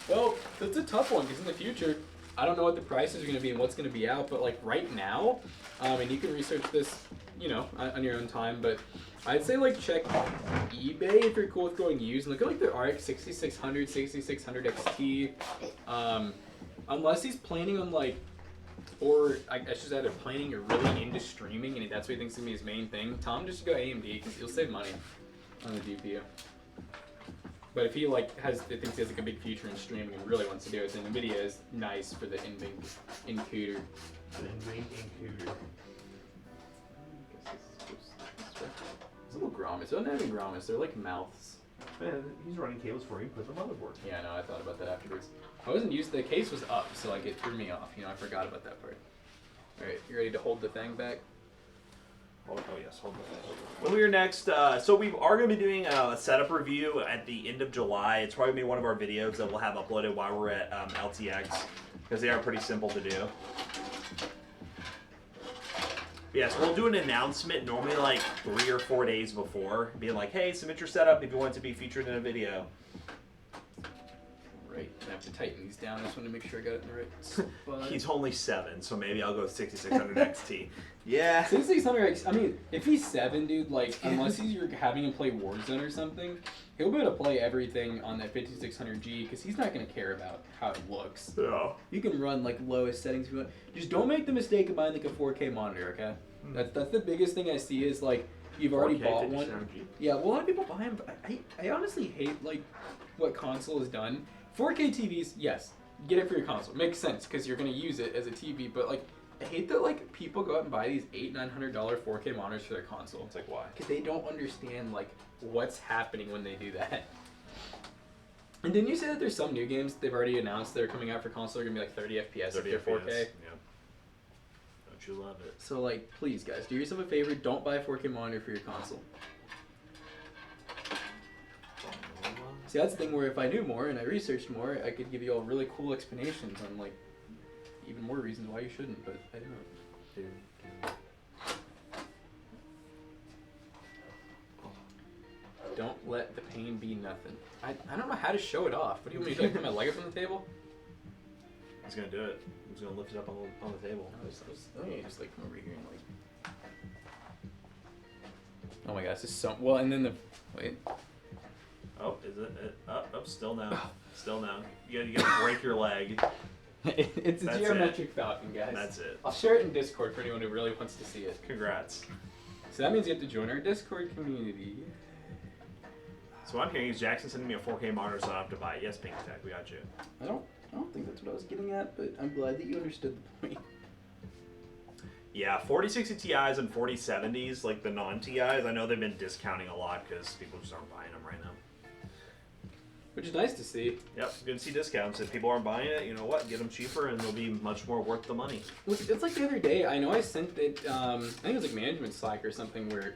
[SPEAKER 1] Well, that's a tough one, because in the future, I don't know what the prices are going to be and what's going to be out, but like right now, and you can research this, you know, on your own time, but I'd say like check eBay if you're cool with going used, and look at like the RX 6600, 6600 XT, unless he's planning on like, or I should say either planning or really into streaming, and that's what he thinks is going to be his main thing. Tell him just to go AMD, because he'll save money on the GPU. But if he like thinks he has like a big future in streaming and really wants to do it, then NVIDIA is nice for the encoder.
[SPEAKER 2] The encoder.
[SPEAKER 1] It's a little grommets. They're not even grommets. They're like mouths.
[SPEAKER 2] Man, he's running cables for you. Put the motherboard.
[SPEAKER 1] Yeah, no, I thought about that afterwards. I wasn't used to the case was up, so like it threw me off. You know, I forgot about that part. All right, you ready to hold the thing back?
[SPEAKER 2] Oh yes, hold the thing. When we are next, so we are going to be doing a setup review at the end of July. It's probably going to be one of our videos that we'll have uploaded while we're at RTX, because they are pretty simple to do. Yes, we'll do an announcement normally like 3 or 4 days before, being like, hey, submit your setup if you want it to be featured in a video.
[SPEAKER 1] Right, I have to tighten these down. I just want to make sure I got it in the right spot.
[SPEAKER 2] He's only 7, so maybe I'll go 6600 XT. Yeah.
[SPEAKER 1] 6600, I mean, if he's 7, dude, like, unless you're having him play Warzone or something, he'll be able to play everything on that 5600G, because he's not going to care about how it looks.
[SPEAKER 2] Yeah.
[SPEAKER 1] You can run, like, lowest settings if you want. Just don't make the mistake of buying, like, a 4K monitor, okay? That's the biggest thing I see is, like, you've already bought one. Yeah, well, a lot of people buy them, but I honestly hate, like, what console has done. 4K TVs, yes, get it for your console. Makes sense, because you're going to use it as a TV, but, like, I hate that, like, people go out and buy these $800-900 4K monitors for their console.
[SPEAKER 2] It's like, why?
[SPEAKER 1] Because they don't understand, like, what's happening when they do that. And didn't you say that there's some new games they've already announced that are coming out for console are going to be, like, 30 FPS if they're 4K?
[SPEAKER 2] Yeah. Don't you love it?
[SPEAKER 1] So, like, please, guys, do yourself a favor. Don't buy a 4K monitor for your console. See, that's the thing where if I knew more and I researched more, I could give you all really cool explanations on, like, even more reasons why you shouldn't, but I don't. Don't let the pain be nothing. I don't know how to show it off. What do you want me to do? Like, put my leg up on the table?
[SPEAKER 2] He's gonna do it. He's gonna lift it up on the table.
[SPEAKER 1] Let me just like come over here and like. Oh my gosh, this is so well. And then the wait.
[SPEAKER 2] Oh, is it? Still now. Still now. You gotta break your leg.
[SPEAKER 1] It's a geometric falcon, guys.
[SPEAKER 2] That's it.
[SPEAKER 1] I'll share it in Discord for anyone who really wants to see it.
[SPEAKER 2] Congrats.
[SPEAKER 1] So that means you have to join our Discord community.
[SPEAKER 2] So what I'm hearing is Jackson sending me a 4K monitor, so I don't have to buy it. Yes, Pink Tech, we got you.
[SPEAKER 1] I don't think that's what I was getting at, but I'm glad that you understood the point.
[SPEAKER 2] Yeah, 4060 Ti's and 4070s, like the non-Ti's, I know they've been discounting a lot because people just aren't buying them right now.
[SPEAKER 1] Which is nice to see.
[SPEAKER 2] Yep, good to see discounts. If people aren't buying it, you know what? Get them cheaper and they'll be much more worth the money.
[SPEAKER 1] It's like the other day, I know I sent it, I think it was like management Slack or something where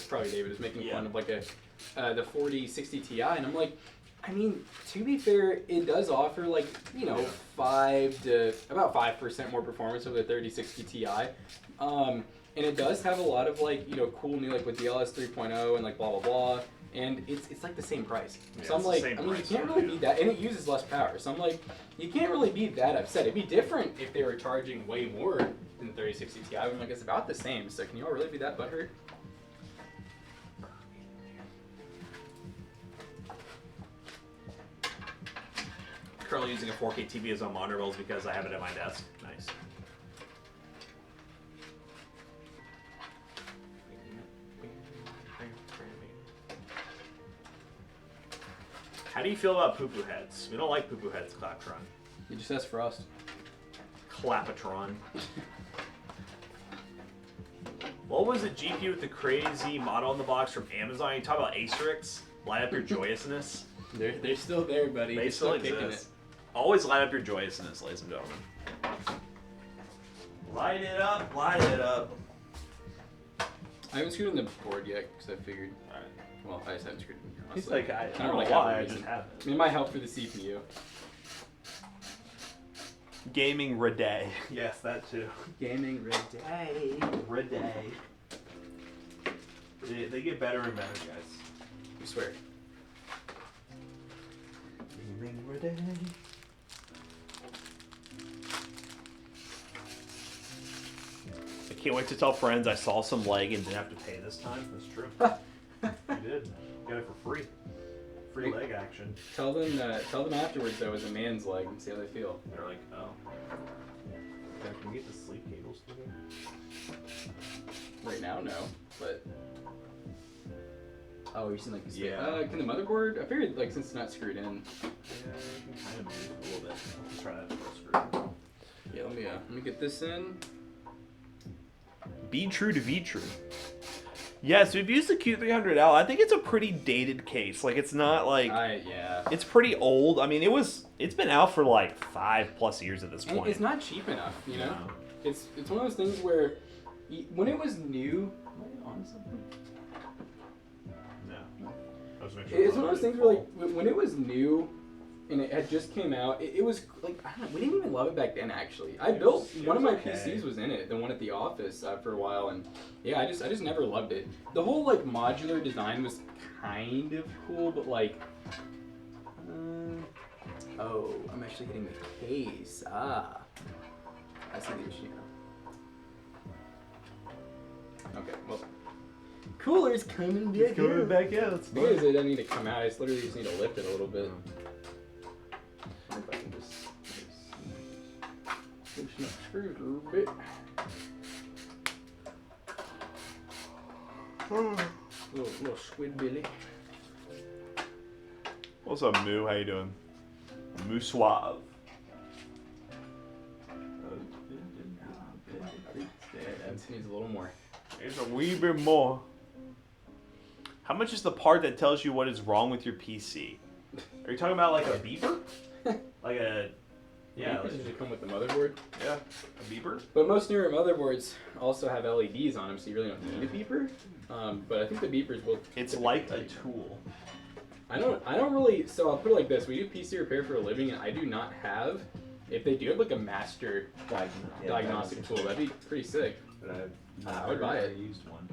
[SPEAKER 1] probably David was making fun of like the 4060 Ti, and I'm like, I mean, to be fair, it does offer like, you know, about 5% more performance over the 3060 Ti. And it does have a lot of like, you know, cool new, like with DLS 3.0 and like blah, blah, blah. And it's like the same price.
[SPEAKER 2] Yeah,
[SPEAKER 1] so I'm like, I mean, you can't really be that, and it uses less power. So I'm like, you can't really be that upset. It'd be different if they were charging way more than the 3060 Ti. I'm like, it's about the same. So can you all really be that butthurt?
[SPEAKER 2] Currently using a 4K TV as a monitor bills because I have it at my desk. Nice. How do you feel about poo-poo heads? We don't like poo-poo heads, Claptron.
[SPEAKER 1] You just asked for us.
[SPEAKER 2] Clapatron. What was the GPU with the crazy model in the box from Amazon? You talk about Asterix? Light up your joyousness.
[SPEAKER 1] They're still there, buddy.
[SPEAKER 2] They still exist. Always light up your joyousness, ladies and gentlemen. Light it up, light it up.
[SPEAKER 1] I haven't screwed in the board yet because I figured.
[SPEAKER 2] Alright.
[SPEAKER 1] Well, I just haven't screwed in.
[SPEAKER 2] He's like, I don't
[SPEAKER 1] really
[SPEAKER 2] know why, I
[SPEAKER 1] have a
[SPEAKER 2] just
[SPEAKER 1] reason.
[SPEAKER 2] haven't.
[SPEAKER 1] I mean, it might help for the CPU.
[SPEAKER 2] Gaming Reday. Yes, that too.
[SPEAKER 1] Gaming Reday.
[SPEAKER 2] Reday. They get better and better, guys.
[SPEAKER 1] I swear.
[SPEAKER 2] Gaming Reday. I can't wait to tell friends I saw some leg and didn't have to pay this time. That's true. You did. Got it for free. Free leg action.
[SPEAKER 1] Tell them afterwards though, as a man's leg, and see how they feel.
[SPEAKER 2] They're like, oh. Yeah, can we get the sleep cables together?
[SPEAKER 1] Right now, no, but. Oh, you're saying like the
[SPEAKER 2] Yeah.
[SPEAKER 1] Can the motherboard? I figured like since it's not screwed in.
[SPEAKER 2] Yeah, you can kind of move a little bit. Let's try that first.
[SPEAKER 1] Yeah, let me get this in.
[SPEAKER 2] Be true to be true. Yes, we've used the Q300L. I think it's a pretty dated case. Like, it's not like
[SPEAKER 1] Yeah.
[SPEAKER 2] it's pretty old. I mean, it's been out for like 5+ years at this
[SPEAKER 1] And
[SPEAKER 2] point.
[SPEAKER 1] it's not cheap enough, you know.
[SPEAKER 2] No.
[SPEAKER 1] It's one of those things where when it was new. Am I on something?
[SPEAKER 2] No.
[SPEAKER 1] It's one of those things where like when it was new. And it had just came out. It was like I don't know. We didn't even love it back then. Actually, I built one of my PCs was in it, the one at the office for a while, and yeah, I just never loved it. The whole like modular design was kind of cool, but like, oh, I'm actually hitting the case. I see the issue now. Okay, well, cooler's coming back.
[SPEAKER 2] It's coming back out. It's
[SPEAKER 1] The thing is, it doesn't need to come out. I just literally just need to lift it a little bit. If I can just loosen up screws a little bit. Little squid billy.
[SPEAKER 2] What's up, Moo? How you doing? Moo Suave.
[SPEAKER 1] That needs a little more.
[SPEAKER 2] It's a wee bit more. How much is the part that tells you what is wrong with your PC? Are you talking about like a beeper? Like a... Yeah.
[SPEAKER 1] Beepers usually come with the motherboard.
[SPEAKER 2] Yeah. A beeper?
[SPEAKER 1] But most newer motherboards also have LEDs on them, so you really don't need a beeper. But I think the beepers will...
[SPEAKER 2] It's like a tool.
[SPEAKER 1] I don't really... So I'll put it like this. We do PC repair for a living, and I do not have... If they do have like a master diagnostic tool, that'd be pretty sick.
[SPEAKER 3] But
[SPEAKER 1] I would buy it.
[SPEAKER 3] I used one.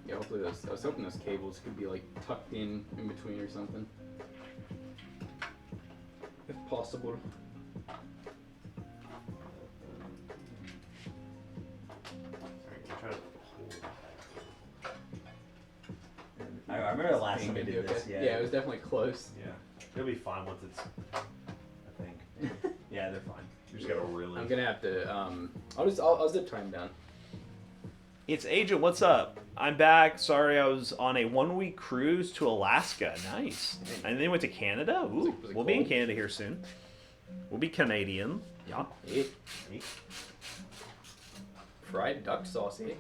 [SPEAKER 1] Yeah, hopefully those. I was hoping those cables could be like tucked in between or something, if possible.
[SPEAKER 3] I remember the last time we did this.
[SPEAKER 1] Yeah, it was definitely close.
[SPEAKER 2] Yeah. It'll be fine once it's... I think. Yeah, they're fine. You just gotta really...
[SPEAKER 1] I'm gonna have to. I'll zip tie them down.
[SPEAKER 2] It's Agent, what's up? I'm back. Sorry, I was on a 1-week cruise to Alaska. Nice. And then went to Canada. Ooh,
[SPEAKER 1] Was it
[SPEAKER 2] we'll be in
[SPEAKER 1] cold?
[SPEAKER 2] Canada here soon. We'll be Canadian. Yeah.
[SPEAKER 1] Eh. Fried duck sauce, eh?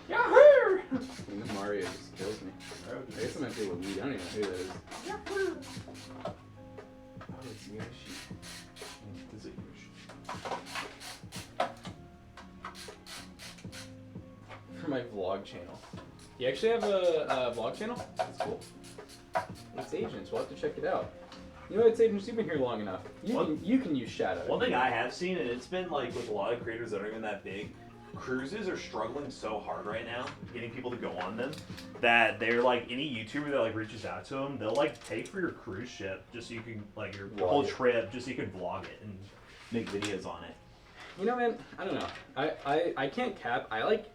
[SPEAKER 2] Yahoo!
[SPEAKER 1] Mario just kills me. I guess I'm gonna deal with weed. I don't even know who that is.
[SPEAKER 2] Yahoo!
[SPEAKER 1] Oh, it's Yoshi.
[SPEAKER 2] Is it
[SPEAKER 1] For my vlog channel. You actually have a vlog channel? That's cool. It's Agents. We'll have to check it out. You know, it's Agents. You've been here long enough. You can use shadow.
[SPEAKER 2] One thing I have seen, and it's been like with a lot of creators that aren't even that big, cruises are struggling so hard right now, getting people to go on them, that they're like, any YouTuber that like reaches out to them, they'll like pay for your cruise ship just so you can, like your
[SPEAKER 1] Vlog
[SPEAKER 2] whole
[SPEAKER 1] it.
[SPEAKER 2] trip, just so you can vlog it and make videos on it.
[SPEAKER 1] You know, man, I don't know. I can't cap. I like.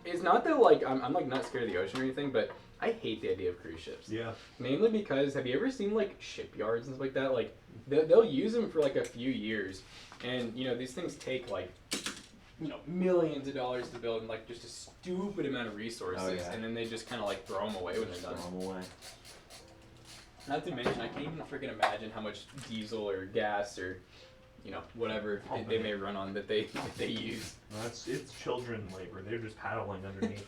[SPEAKER 1] It's not that like I'm like not scared of the ocean or anything, but I hate the idea of cruise ships.
[SPEAKER 2] Yeah.
[SPEAKER 1] Mainly because have you ever seen like shipyards and stuff like that? Like they'll use them for like a few years, and you know these things take like millions of dollars to build and like just a stupid amount of resources,
[SPEAKER 3] Oh, yeah.
[SPEAKER 1] and then they just kind of like throw them away when they're done.
[SPEAKER 3] Throw 'em away.
[SPEAKER 1] Not to mention, I can't even freaking imagine how much diesel or gas or whatever they may run on that they use.
[SPEAKER 2] It's children labor. They're just paddling underneath.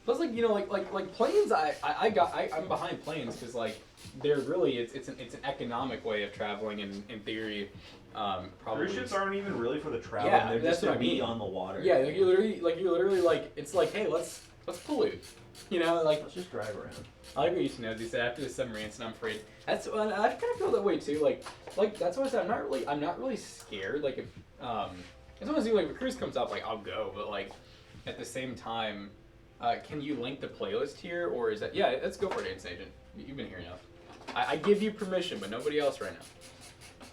[SPEAKER 1] Plus, like planes. I'm behind planes because like they're really it's an economic way of traveling in theory. Probably.
[SPEAKER 2] Cruise ships aren't even really for the travel.
[SPEAKER 1] Yeah,
[SPEAKER 2] they're
[SPEAKER 1] that's
[SPEAKER 2] just to
[SPEAKER 1] what I
[SPEAKER 2] be
[SPEAKER 1] mean.
[SPEAKER 2] on the water.
[SPEAKER 1] Yeah, you're literally like it's like, hey, let's pollute. Like
[SPEAKER 2] Let's just drive around.
[SPEAKER 1] I like what you know. They said after the submarine incident, I'm afraid. I kind of feel that way too. Like that's why I said I'm not really scared. Like if as long as you like if a cruise comes up, like I'll go. But like at the same time, can you link the playlist here, or is that let's go for it, Agents Agent. You've been here enough. I give you permission, but nobody else right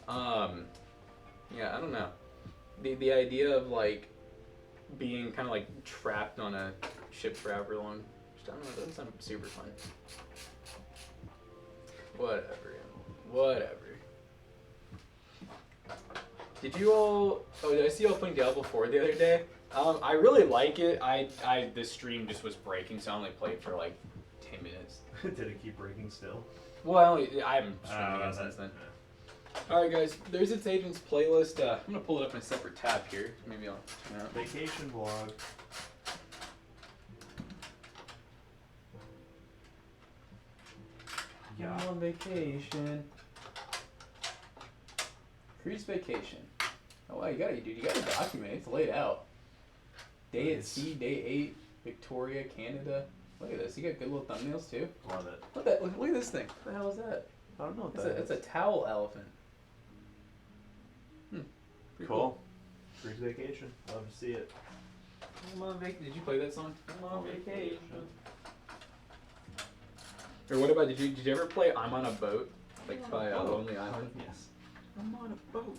[SPEAKER 1] now. Yeah, I don't know. The idea of like being kind of like trapped on a ship for however long. I don't know, it doesn't sound super fun. Whatever. Did you all... Oh, did I see you all playing Diablo 4 the other day? I really like it. The stream just was breaking, so I only played for like 10 minutes.
[SPEAKER 2] Did it keep breaking still?
[SPEAKER 1] Well, I haven't streamed again since then. Alright guys, there's its agent's playlist. I'm gonna pull it up in a separate tab here. Maybe I'll turn it out.
[SPEAKER 2] Vacation vlog.
[SPEAKER 1] Yeah. I'm on vacation. Cruise vacation. Oh wow, you gotta document it. It's laid out. Day at sea, day 8, Victoria, Canada. Look at this. You got good little thumbnails too.
[SPEAKER 2] Love it.
[SPEAKER 1] Look at that. Look at this thing. What the hell is that?
[SPEAKER 2] I don't know what that is.
[SPEAKER 1] It's a towel elephant. Pretty
[SPEAKER 2] Cool. Cruise vacation. Love to see it.
[SPEAKER 1] I'm on vacation. Did you play that song? I'm on vacation. Or what about, did you ever play I'm on a Boat? Like by Lonely Island?
[SPEAKER 2] Yes.
[SPEAKER 1] I'm on a boat.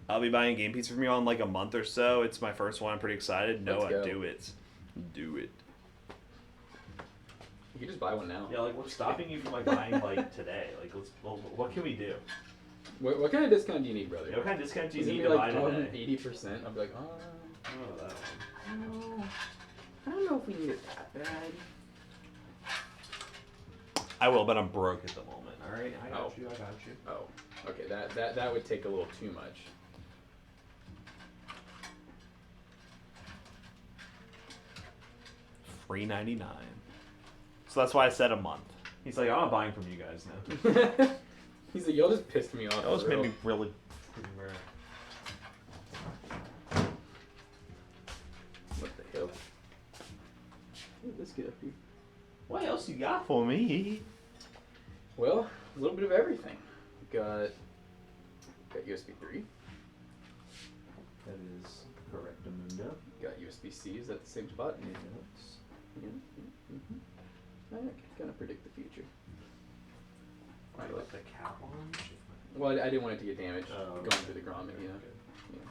[SPEAKER 2] I'll be buying Game Pizza for me on like a month or so. It's my first one. I'm pretty excited.
[SPEAKER 1] Let's go.
[SPEAKER 2] Do it. Do it.
[SPEAKER 1] You can just buy one now.
[SPEAKER 2] Yeah, like what's stopping you from like buying like today? Like what can we do?
[SPEAKER 1] What kind of discount do you need, brother?
[SPEAKER 2] Yeah, what kind of discount do you
[SPEAKER 1] Is it
[SPEAKER 2] need
[SPEAKER 1] gonna
[SPEAKER 2] to
[SPEAKER 1] be
[SPEAKER 2] buy
[SPEAKER 1] like
[SPEAKER 2] today?
[SPEAKER 1] 80%? I'll be like, oh.
[SPEAKER 2] Oh, that one.
[SPEAKER 1] No. I don't know if we need it that bad.
[SPEAKER 2] I will, but I'm broke at the moment. All right, I got
[SPEAKER 1] Oh.
[SPEAKER 2] you. I got you.
[SPEAKER 1] Oh, okay. That would take a little too much.
[SPEAKER 2] $3.99. So that's why I said a month. He's like, I'm buying from you guys now.
[SPEAKER 1] He's like, y'all just pissed me off.
[SPEAKER 2] That was
[SPEAKER 1] for
[SPEAKER 2] made
[SPEAKER 1] real.
[SPEAKER 2] me really rare.
[SPEAKER 1] What the hell? Let's get up here.
[SPEAKER 2] What else you got for me?
[SPEAKER 1] Well, a little bit of everything. Got USB 3.
[SPEAKER 2] That is correct, Amundo.
[SPEAKER 1] Got USB-C. Is that the same spot? Yeah. I can kind of predict the future.
[SPEAKER 2] I like the cap on.
[SPEAKER 1] Well, I didn't want it to get damaged
[SPEAKER 2] Oh,
[SPEAKER 1] going through the grommet, you know.
[SPEAKER 2] Good.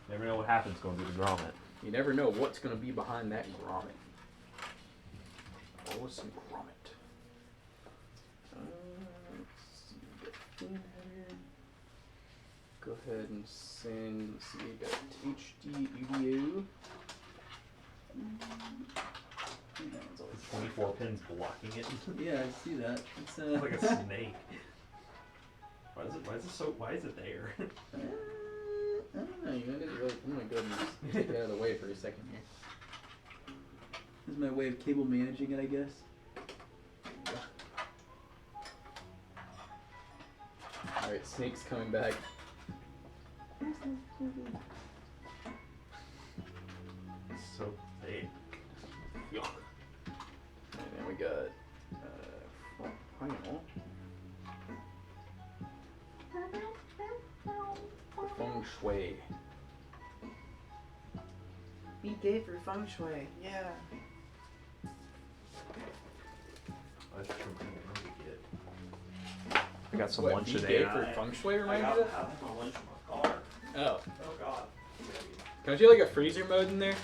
[SPEAKER 2] Never know what happens going through the grommet.
[SPEAKER 1] You never know what's going to be behind that grommet. Oh, some grommet. Let's see, got fin header. Go ahead and send. Let's see, got HD audio. It's always
[SPEAKER 2] 24 pins blocking it.
[SPEAKER 1] Yeah, I see that. It's
[SPEAKER 2] It's like a snake. Why is it there?
[SPEAKER 1] I don't know. You know, I'm gonna go and take it out of the way for a second here. This is my way of cable managing it, I guess. All right, Snake's coming back.
[SPEAKER 2] It's so big.
[SPEAKER 1] And then we got final. Feng Shui. Be gay for Feng Shui, yeah.
[SPEAKER 2] That's true. I got some
[SPEAKER 1] What,
[SPEAKER 2] lunch
[SPEAKER 1] be
[SPEAKER 2] today.
[SPEAKER 1] gay for Feng Shui remind you of that?
[SPEAKER 2] my lunch in my car.
[SPEAKER 1] Oh.
[SPEAKER 2] Oh God.
[SPEAKER 1] Don't you have like a freezer mode in there?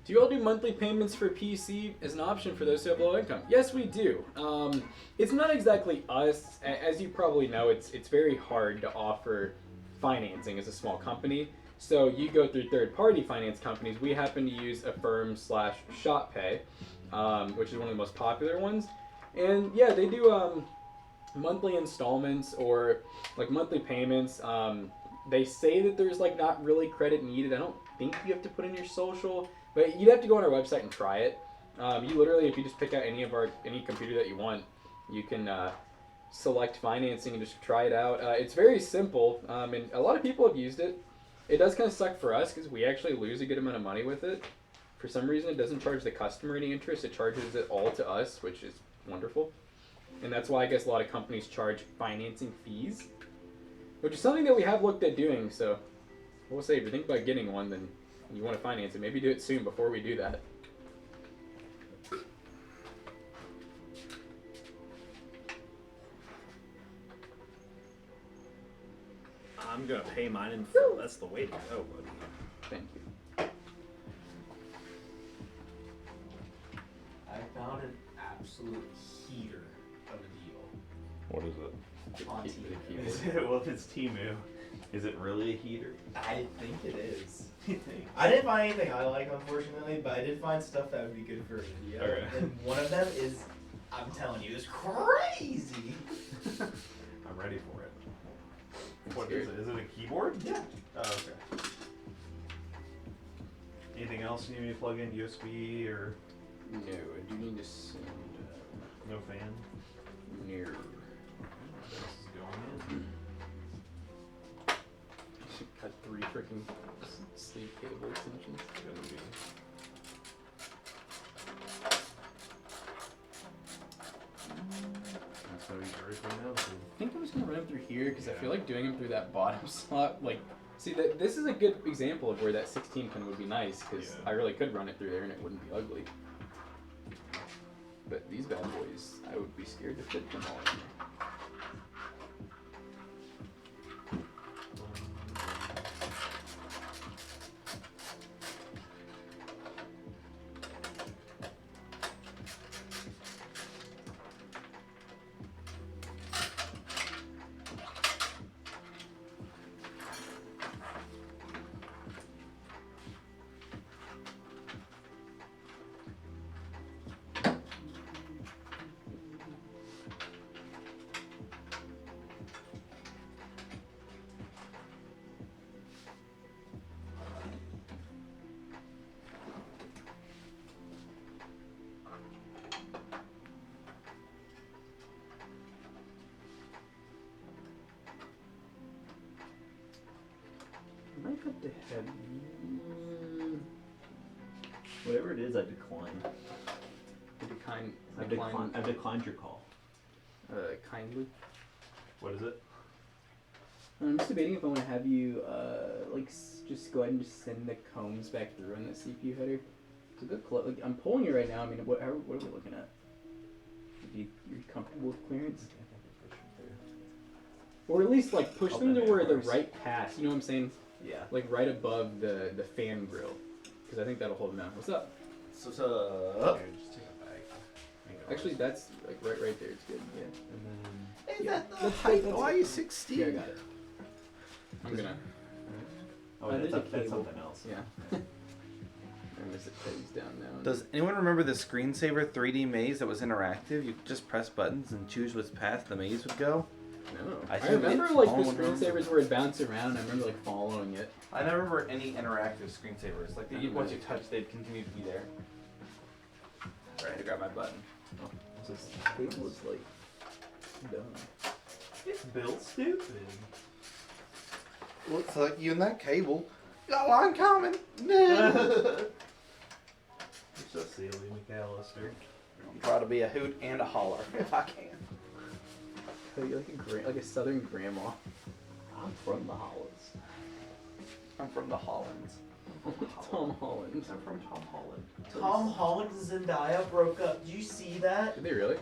[SPEAKER 1] Do you all do monthly payments for PC as an option for those who have low income? Yes, we do. It's not exactly us. As you probably know, it's very hard to offer financing as a small company. So you go through third-party finance companies. We happen to use Affirm/ShopPay, which is one of the most popular ones. And yeah, they do monthly installments or like monthly payments. They say that there's like not really credit needed. I don't think you have to put in your social. But you'd have to go on our website and try it. You literally, if you just pick out any computer that you want, you can select financing and just try it out. It's very simple, and a lot of people have used it. It does kind of suck for us because we actually lose a good amount of money with it. For some reason, it doesn't charge the customer any interest. It charges it all to us, which is wonderful. And that's why I guess a lot of companies charge financing fees, which is something that we have looked at doing. So we'll say if you think about getting one, then you want to finance it, maybe do it soon before we do that.
[SPEAKER 2] I'm gonna pay mine in full. That's the way to go, buddy.
[SPEAKER 1] Thank you.
[SPEAKER 4] I found an absolute heater of a deal
[SPEAKER 2] What is it?
[SPEAKER 4] on
[SPEAKER 1] The
[SPEAKER 4] TV.
[SPEAKER 1] keyboard.
[SPEAKER 2] Well, if it's Timu. Is it really a heater?
[SPEAKER 4] I think it is.
[SPEAKER 2] You think?
[SPEAKER 4] I didn't find anything I like, unfortunately, but I did find stuff that would be good for a video.
[SPEAKER 2] Okay.
[SPEAKER 4] And one of them is, I'm telling you, it's crazy.
[SPEAKER 2] I'm ready for it. What is it? Is it a keyboard?
[SPEAKER 4] Yeah.
[SPEAKER 2] Oh, okay. Anything else you need me to plug in? USB or
[SPEAKER 1] No, I do need to send.
[SPEAKER 2] no fan?
[SPEAKER 1] Near.
[SPEAKER 2] This is going in.
[SPEAKER 1] Cut 3 freaking sleeve cable extensions.
[SPEAKER 2] It's gonna be. That's gonna be everything else.
[SPEAKER 1] I think I was gonna run them through here because I feel like doing them through that bottom slot. Like, see, this is a good example of where that 16 pin would be nice because
[SPEAKER 2] Yeah.
[SPEAKER 1] I really could run it through there and it wouldn't be ugly. But these bad boys, I would be scared to fit them all in there. I might have to head.
[SPEAKER 3] Whatever it is, I decline. I've declined your call.
[SPEAKER 1] Kindly.
[SPEAKER 2] What is it?
[SPEAKER 1] I'm just debating if I want to have you, just go ahead and just send the combs back through on the CPU header. It's a bit close. Like, I'm pulling you right now. I mean, what are we looking at? You're comfortable with clearance? Or at least, like, push them to where the right pass, you know what I'm saying?
[SPEAKER 3] Yeah.
[SPEAKER 1] Like, right above the fan grill. Because I think that'll hold them down. What's up?
[SPEAKER 4] So,
[SPEAKER 2] Here, just take it back.
[SPEAKER 1] Actually, that's, like, right there. It's good, yeah.
[SPEAKER 2] And then.
[SPEAKER 1] Is that
[SPEAKER 2] the height of Y16?
[SPEAKER 1] Yeah, I got it. I'm gonna...
[SPEAKER 3] Oh,
[SPEAKER 1] there's
[SPEAKER 3] that's
[SPEAKER 1] a cable.
[SPEAKER 3] something else.
[SPEAKER 1] Yeah. I'm gonna set these down now.
[SPEAKER 5] Does anyone remember the screensaver 3D maze that was interactive? You could just press buttons and choose which path the maze would go.
[SPEAKER 1] No.
[SPEAKER 5] I
[SPEAKER 1] I
[SPEAKER 5] think
[SPEAKER 1] remember,
[SPEAKER 5] it's
[SPEAKER 1] like,
[SPEAKER 5] all
[SPEAKER 1] the
[SPEAKER 5] one room.
[SPEAKER 1] screensavers where it bounced around. I remember, like, following it.
[SPEAKER 5] I never remember any interactive screensavers. Like,
[SPEAKER 1] they-
[SPEAKER 5] once you touch, they'd continue to be there. Alright, I grab my button.
[SPEAKER 1] This cable is, like, dumb.
[SPEAKER 2] It's built stupid.
[SPEAKER 5] Looks like you and that cable got a line coming.
[SPEAKER 2] You're so silly, McAllister.
[SPEAKER 5] I'm proud to be a hoot and a holler if I can.
[SPEAKER 1] Oh, you're like a southern grandma.
[SPEAKER 3] I'm from the Hollands.
[SPEAKER 5] I'm from the Hollands.
[SPEAKER 1] Tom Holland.
[SPEAKER 5] I'm from Tom Holland.
[SPEAKER 4] Tom Holland and Zendaya broke up. Did you see that?
[SPEAKER 1] Did they really?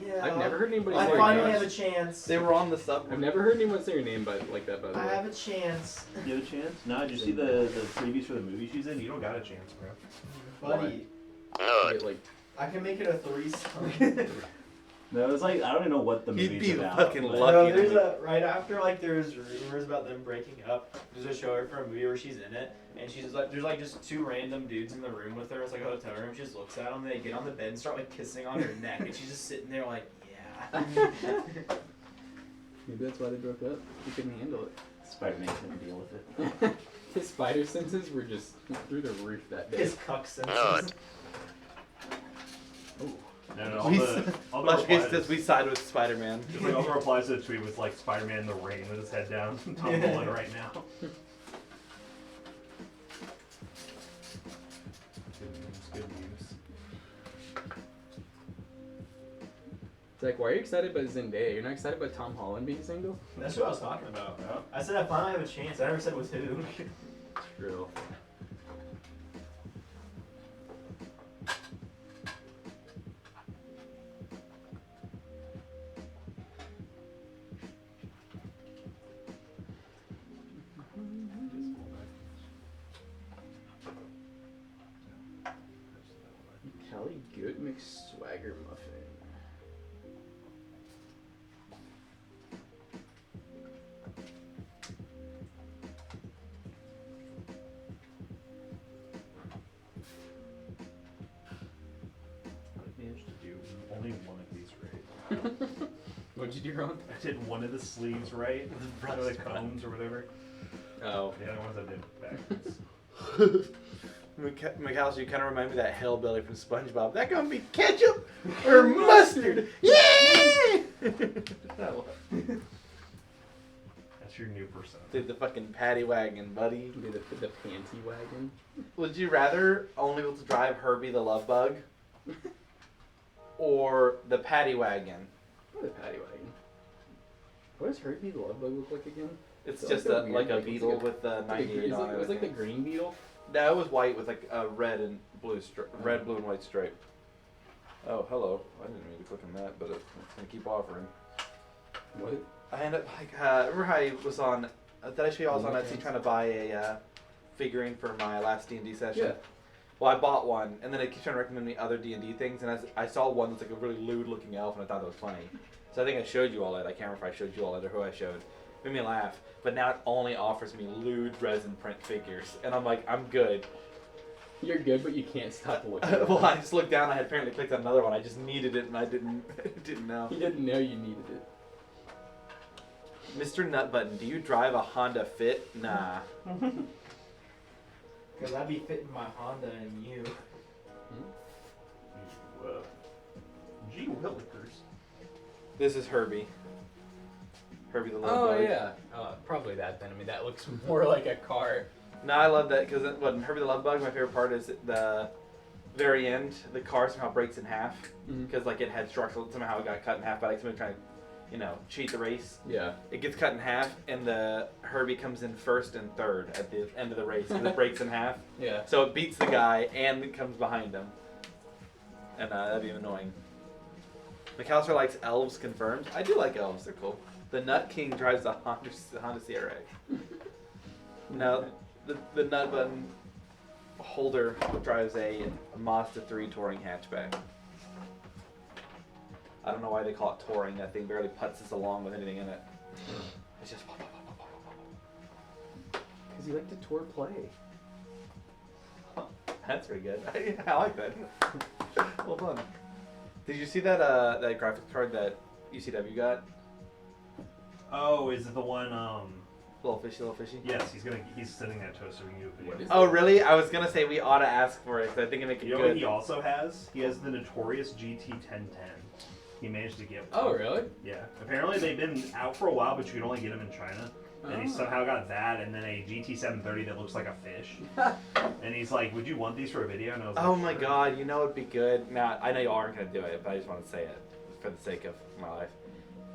[SPEAKER 4] Yeah.
[SPEAKER 1] I've never heard anybody
[SPEAKER 4] I
[SPEAKER 1] say
[SPEAKER 4] finally
[SPEAKER 1] that.
[SPEAKER 4] have a chance.
[SPEAKER 5] They were on the subway.
[SPEAKER 1] I've never heard anyone say her name like that, by the
[SPEAKER 4] I
[SPEAKER 1] way.
[SPEAKER 4] have a chance.
[SPEAKER 3] You have a chance? No, did you see the previews for the movie she's in?
[SPEAKER 2] You don't got a chance, bro.
[SPEAKER 4] Buddy,
[SPEAKER 1] Get, like,
[SPEAKER 4] I can make it a threesome.
[SPEAKER 3] No, it was like, I don't even know what the movie's
[SPEAKER 5] He'd be
[SPEAKER 3] about.
[SPEAKER 5] fucking
[SPEAKER 3] but-
[SPEAKER 5] lucky.
[SPEAKER 4] No, there's a right after like there's rumors about them breaking up. There's a show for a movie where she's in it, and she's like, there's like just two random dudes in the room with her. It's like a hotel room. She just looks at them. They get on the bed and start like kissing on her neck, and she's just sitting there like, yeah.
[SPEAKER 1] Maybe that's why they broke up. He couldn't handle it.
[SPEAKER 3] Spider-Man couldn't deal with it.
[SPEAKER 1] His spider senses were just through the roof that day.
[SPEAKER 4] His cuck senses.
[SPEAKER 2] And
[SPEAKER 5] We
[SPEAKER 2] all the
[SPEAKER 5] Let's face
[SPEAKER 2] replies,
[SPEAKER 5] this, we side with Spider-Man.
[SPEAKER 2] just like all the replies to the tweet was like Spider-Man in the rain with his head down. Tom Holland right now. Good news, good news.
[SPEAKER 1] It's like, why are you excited about Zendaya? You're not excited about Tom Holland being single?
[SPEAKER 4] That's what I was talking about. I said I finally have a chance. I never said with who.
[SPEAKER 1] True. Kelly Good McSwagger muffin.
[SPEAKER 2] these right.
[SPEAKER 1] What'd you do wrong?
[SPEAKER 2] I did one of the sleeves right, one of the combs or whatever.
[SPEAKER 5] Oh.
[SPEAKER 2] The other ones I did backwards.
[SPEAKER 5] McAllister, you kind of remind me of that hillbilly from SpongeBob. That gonna be ketchup or mustard? Yeah!
[SPEAKER 2] That's your new persona.
[SPEAKER 5] Did the fucking paddy wagon, buddy.
[SPEAKER 1] Did the panty wagon?
[SPEAKER 5] Would you rather only be able to drive Herbie the Love Bug or the paddy wagon?
[SPEAKER 1] What is a paddy wagon? What does Herbie the Love Bug look like again?
[SPEAKER 5] It's
[SPEAKER 1] It's
[SPEAKER 5] just
[SPEAKER 1] like a
[SPEAKER 5] like a
[SPEAKER 1] weird-
[SPEAKER 5] beetle
[SPEAKER 1] it's like
[SPEAKER 5] with a
[SPEAKER 1] Like a
[SPEAKER 5] 98
[SPEAKER 1] green-
[SPEAKER 5] on it.
[SPEAKER 1] it was like the green beetle.
[SPEAKER 5] No, it was white with like a red, blue, and white stripe. Oh, hello. I didn't mean to click on that, but it's gonna keep offering.
[SPEAKER 1] What?
[SPEAKER 5] I ended up like, remember how I was on? Did I show you I was on Etsy trying to buy a figurine for my last D&D session?
[SPEAKER 1] Yeah.
[SPEAKER 5] Well, I bought one, and then it keeps trying to recommend me other D&D things, and I saw one that's like a really lewd-looking elf, and I thought that was funny. So I think I showed you all that. I can't remember if I showed you all that or who I showed. It made me laugh. But now it only offers me lewd resin print figures, and I'm like, I'm good.
[SPEAKER 1] You're good, but you can't stop looking.
[SPEAKER 5] Well, I just looked down. I had apparently clicked on another one. I just needed it, and I didn't know.
[SPEAKER 1] You didn't know you needed it.
[SPEAKER 5] Mr. Nutbutton, do you drive a Honda Fit? Nah.
[SPEAKER 4] Because I'd be fitting my Honda and you.
[SPEAKER 2] Gee willikers.
[SPEAKER 5] This is Herbie. Herbie the Love
[SPEAKER 1] Oh
[SPEAKER 5] Bug.
[SPEAKER 1] yeah, probably that then. I mean, that looks more like a car.
[SPEAKER 5] No, I love that because what in Herbie the Love Bug, my favorite part is the very end. The car somehow breaks in half because like it had structural. Somehow it got cut in half by like somebody trying to, cheat the race.
[SPEAKER 1] Yeah.
[SPEAKER 5] It gets cut in half, and the Herbie comes in first and third at the end of the race because it breaks in half.
[SPEAKER 1] Yeah.
[SPEAKER 5] So it beats the guy and it comes behind him, and that'd be annoying. McAllister likes elves confirmed. I do like elves; they're cool. The Nut King drives a Honda CRA. No, the Nut Button holder drives a Mazda 3 touring hatchback. I don't know why they call it touring. That thing barely putzes along with anything in it. It's just.
[SPEAKER 1] Because you like to tour play.
[SPEAKER 5] That's pretty good. I like that. Well done. Did you see that that graphics card that UCW got?
[SPEAKER 2] Oh, is it the one?
[SPEAKER 5] Little fishy.
[SPEAKER 2] Yes, he's sending that to us so we can do a video.
[SPEAKER 1] What is
[SPEAKER 5] Oh really? I was gonna say we ought to ask for it because I think it make it
[SPEAKER 2] You know what
[SPEAKER 5] good.
[SPEAKER 2] he also has? He has the notorious GT 1010. He managed to get one.
[SPEAKER 1] Oh really?
[SPEAKER 2] Yeah. Apparently they've been out for a while, but you can only get them in China. And he somehow got that, and then a GT 730 that looks like a fish. And he's like, "Would you want these for a video?" And I was like,
[SPEAKER 5] Oh my
[SPEAKER 2] "Sure."
[SPEAKER 5] god! You know it'd be good. Now I know you aren't gonna do it, but I just want to say it for the sake of my life.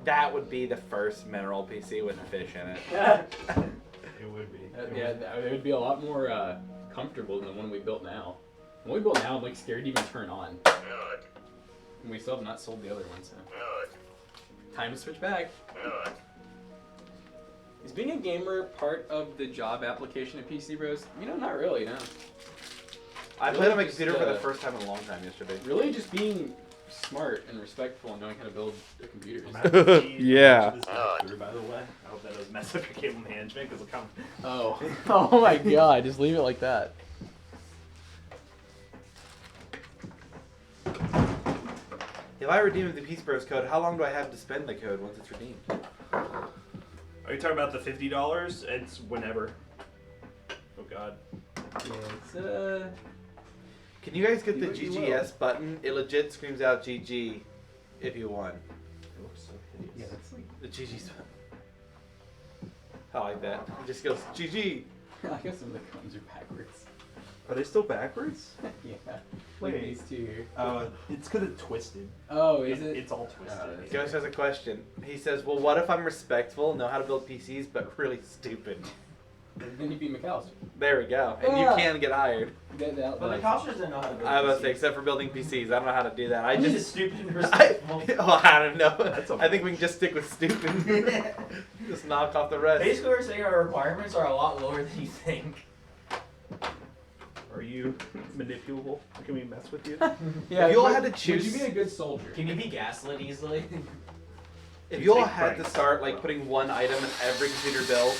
[SPEAKER 5] That would be the first mineral PC with a fish in it.
[SPEAKER 2] It would be.
[SPEAKER 1] It would be a lot more comfortable than the one we built now. The one we built now, I'm like scared to even turn on. And we still have not sold the other one, so. Time to switch back. Is being a gamer part of the job application at PC Bros? Not really, no.
[SPEAKER 5] I
[SPEAKER 1] Really
[SPEAKER 5] played on my
[SPEAKER 1] just,
[SPEAKER 5] computer for the first time in a long time yesterday.
[SPEAKER 1] Really just being smart and respectful and knowing how to build the computers.
[SPEAKER 5] Yeah.
[SPEAKER 2] By the way, I hope that doesn't mess up your cable management because it'll come.
[SPEAKER 1] Oh. Oh my god, just leave it like that.
[SPEAKER 5] If I redeem the Peace Bros code, how long do I have to spend the code once it's redeemed?
[SPEAKER 2] Are you talking about the $50? It's whenever. Oh god.
[SPEAKER 1] Yeah, it's
[SPEAKER 5] Can you guys get the
[SPEAKER 1] You
[SPEAKER 5] GGS button? It legit screams out GG if you won.
[SPEAKER 1] It looks so hideous.
[SPEAKER 2] Yeah, that's like.
[SPEAKER 5] The GG's button. I like that. It just goes GG.
[SPEAKER 1] I guess some of the cones are backwards.
[SPEAKER 2] Are they still backwards?
[SPEAKER 1] Yeah. Like
[SPEAKER 2] Wait.
[SPEAKER 1] these two here.
[SPEAKER 2] It's because it's twisted.
[SPEAKER 1] Oh, is it?
[SPEAKER 2] It's all twisted.
[SPEAKER 5] Ghost has a question. He says, well, what if I'm respectful, know how to build PCs, but really stupid?
[SPEAKER 1] Then you'd be McAllister.
[SPEAKER 5] There we go. And you can get hired.
[SPEAKER 4] But the Costers didn't know how to build
[SPEAKER 5] I was about to say,
[SPEAKER 4] PCs.
[SPEAKER 5] except for building PCs. I don't know how to do that. I
[SPEAKER 4] I'm just
[SPEAKER 5] just...
[SPEAKER 4] stupid and
[SPEAKER 5] I
[SPEAKER 4] respectful.
[SPEAKER 5] don't know.
[SPEAKER 2] That's
[SPEAKER 5] I think we can just stick with stupid. Just knock off the rest.
[SPEAKER 4] Basically, we're saying our requirements are a lot lower than you think.
[SPEAKER 2] Are you manipulable? Can we mess with you?
[SPEAKER 1] Yeah.
[SPEAKER 5] If you all
[SPEAKER 1] would-
[SPEAKER 5] had to choose-
[SPEAKER 1] Would you be a good soldier?
[SPEAKER 4] Can you be gaslit easily?
[SPEAKER 5] If you all
[SPEAKER 2] Take
[SPEAKER 5] had to
[SPEAKER 2] pranks.
[SPEAKER 5] start like putting one item in every computer build,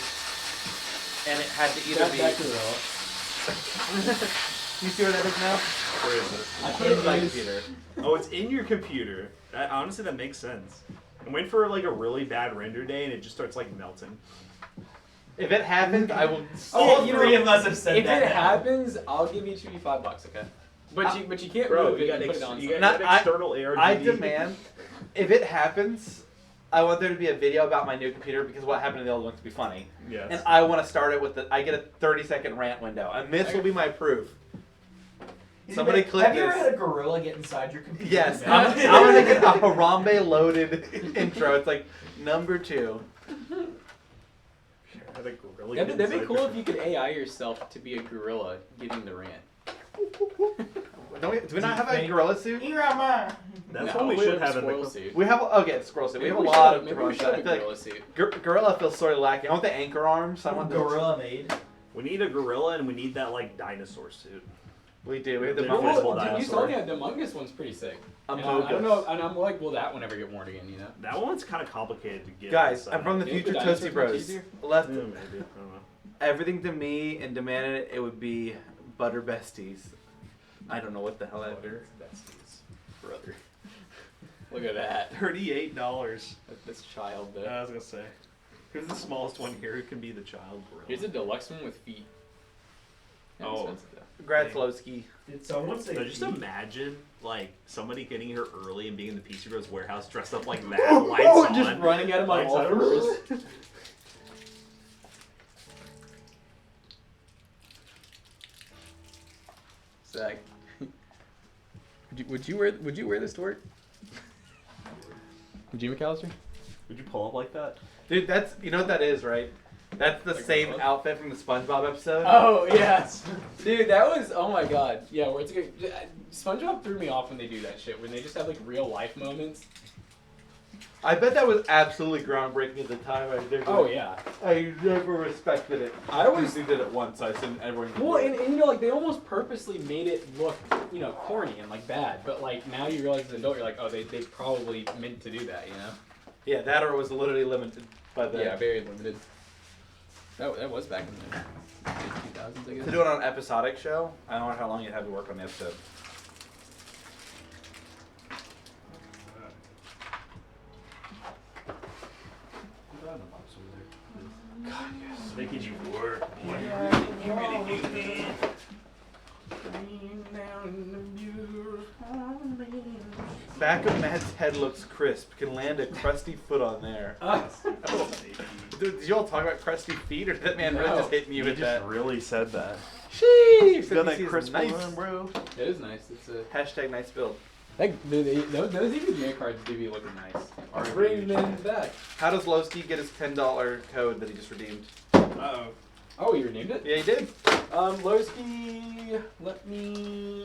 [SPEAKER 5] and it had to either be...
[SPEAKER 1] Back to the
[SPEAKER 5] You see where that is now?
[SPEAKER 2] Where is it?
[SPEAKER 5] I put it in my computer.
[SPEAKER 2] Oh, it's in your computer. Honestly, that makes sense. I'm waiting for like a really bad render day, and it just starts like melting.
[SPEAKER 5] If it happens, I will.
[SPEAKER 4] All three of us have said
[SPEAKER 1] If
[SPEAKER 4] that.
[SPEAKER 1] it happens, I'll give each of you $5, okay? But you can't
[SPEAKER 2] Bro,
[SPEAKER 1] move
[SPEAKER 2] you
[SPEAKER 1] it
[SPEAKER 2] got,
[SPEAKER 1] and put it on
[SPEAKER 2] you
[SPEAKER 1] something.
[SPEAKER 2] got
[SPEAKER 5] Not-
[SPEAKER 2] external ARGB.
[SPEAKER 5] I demand, if it happens, I want there to be a video about my new computer because what happened to the old one to be funny.
[SPEAKER 2] Yes.
[SPEAKER 5] And I want to start it with I get a 30-second rant window, and this will be my proof. Somebody clip
[SPEAKER 4] Have you ever
[SPEAKER 5] this.
[SPEAKER 4] had a gorilla get inside your computer?
[SPEAKER 5] Yes,
[SPEAKER 4] Man?
[SPEAKER 5] I'm gonna get a Harambe loaded intro. It's like number 2.
[SPEAKER 1] That'd be cool if you could AI yourself to be a gorilla giving the rant.
[SPEAKER 5] Do we not have a gorilla suit?
[SPEAKER 2] That's
[SPEAKER 1] No,
[SPEAKER 2] what we
[SPEAKER 1] we
[SPEAKER 2] should
[SPEAKER 1] have
[SPEAKER 2] have
[SPEAKER 1] a
[SPEAKER 2] in
[SPEAKER 1] squirrel
[SPEAKER 2] the.
[SPEAKER 1] suit.
[SPEAKER 5] We have squirrel suit. We have a
[SPEAKER 1] Maybe
[SPEAKER 5] lot
[SPEAKER 1] should-
[SPEAKER 5] of
[SPEAKER 1] maybe
[SPEAKER 5] gorilla
[SPEAKER 1] we
[SPEAKER 5] suit.
[SPEAKER 1] should
[SPEAKER 5] I
[SPEAKER 1] have a
[SPEAKER 5] feel like
[SPEAKER 1] gorilla suit.
[SPEAKER 5] gorilla feels sort of lacking. I want the anchor arms. I want the.
[SPEAKER 4] Gorilla made.
[SPEAKER 2] We need a gorilla, and we need that like dinosaur suit.
[SPEAKER 5] We do. We have the
[SPEAKER 2] The
[SPEAKER 1] Well,
[SPEAKER 2] invisible
[SPEAKER 5] mummy.
[SPEAKER 1] dude, you
[SPEAKER 2] dinosaur.
[SPEAKER 1] saw me, the Among Us one's pretty sick. And I
[SPEAKER 5] Among
[SPEAKER 1] don't know,
[SPEAKER 5] Us.
[SPEAKER 1] and I'm like, will that one ever get worn again, you know?
[SPEAKER 2] That one's kind of complicated to get.
[SPEAKER 5] Guys,
[SPEAKER 2] inside.
[SPEAKER 5] I'm from the
[SPEAKER 1] Can you
[SPEAKER 5] future
[SPEAKER 1] put dinosaurs
[SPEAKER 5] Toasty
[SPEAKER 1] much
[SPEAKER 5] Bros.
[SPEAKER 1] easier?
[SPEAKER 5] Left
[SPEAKER 2] Yeah, maybe. I don't know.
[SPEAKER 5] everything to me and demanded it would be butter besties. I don't know what the hell that is.
[SPEAKER 1] Besties. Brother. Look at that.
[SPEAKER 2] $38.
[SPEAKER 1] That's child, though.
[SPEAKER 2] I was gonna say, who's the smallest one here? Who can be the child gorilla?
[SPEAKER 1] Here's a deluxe one with feet. Kind of
[SPEAKER 2] Oh.
[SPEAKER 1] expensive, though.
[SPEAKER 5] Gratslowski.
[SPEAKER 4] Did someone say?
[SPEAKER 2] So just imagine like somebody getting here early and being in the PC Bros warehouse dressed up like that,
[SPEAKER 1] Oh,
[SPEAKER 2] lights on,
[SPEAKER 1] just running at him on
[SPEAKER 2] lights
[SPEAKER 1] all
[SPEAKER 2] on.
[SPEAKER 1] fours. Zach, would you wear this to work? Would you, McAllister?
[SPEAKER 2] Would you pull up like that?
[SPEAKER 5] Dude, that's you know what that is, right? That's the
[SPEAKER 1] Like
[SPEAKER 5] same
[SPEAKER 1] what?
[SPEAKER 5] outfit from the SpongeBob episode.
[SPEAKER 1] Oh yes, dude, that was oh my god. Yeah, where it's good. SpongeBob threw me off when they do that shit. When they just have like real life moments.
[SPEAKER 5] I bet that was absolutely groundbreaking at the time.
[SPEAKER 1] Oh yeah.
[SPEAKER 5] I never respected it.
[SPEAKER 1] I always
[SPEAKER 5] did it once. I seen everyone.
[SPEAKER 1] well, and you know, like they almost purposely made it look, you know, corny and like bad. But like now you realize as an adult, you're like, oh, they probably meant to do that, you know?
[SPEAKER 5] Yeah, that or it was literally limited by the.
[SPEAKER 1] Yeah, very limited. That was back in the 2000s, I guess.
[SPEAKER 5] To do it on an episodic show, I don't know how long you had to work on the episode.
[SPEAKER 1] God, yes.
[SPEAKER 2] Making you work.
[SPEAKER 5] Back of Matt's head looks crisp. Can land a crusty foot on there. Dude, did you all talk about crusty feet, or did that man really
[SPEAKER 1] No.
[SPEAKER 5] just hit me
[SPEAKER 2] You
[SPEAKER 5] with
[SPEAKER 2] just
[SPEAKER 5] that?
[SPEAKER 2] really said that.
[SPEAKER 5] Sheesh!
[SPEAKER 2] Got
[SPEAKER 5] That
[SPEAKER 2] that
[SPEAKER 5] PC is
[SPEAKER 2] crisp
[SPEAKER 5] nice.
[SPEAKER 2] one, bro.
[SPEAKER 1] It is nice. It's a
[SPEAKER 5] Hashtag nice build.
[SPEAKER 1] those EVGA cards do be looking nice.
[SPEAKER 2] Are
[SPEAKER 1] Bring
[SPEAKER 2] huge.
[SPEAKER 1] them back.
[SPEAKER 5] How does Lowski get his $10 code that he just redeemed?
[SPEAKER 2] Uh-oh.
[SPEAKER 1] Oh, you renamed it?
[SPEAKER 5] Yeah, he did.
[SPEAKER 1] Lowski, let me.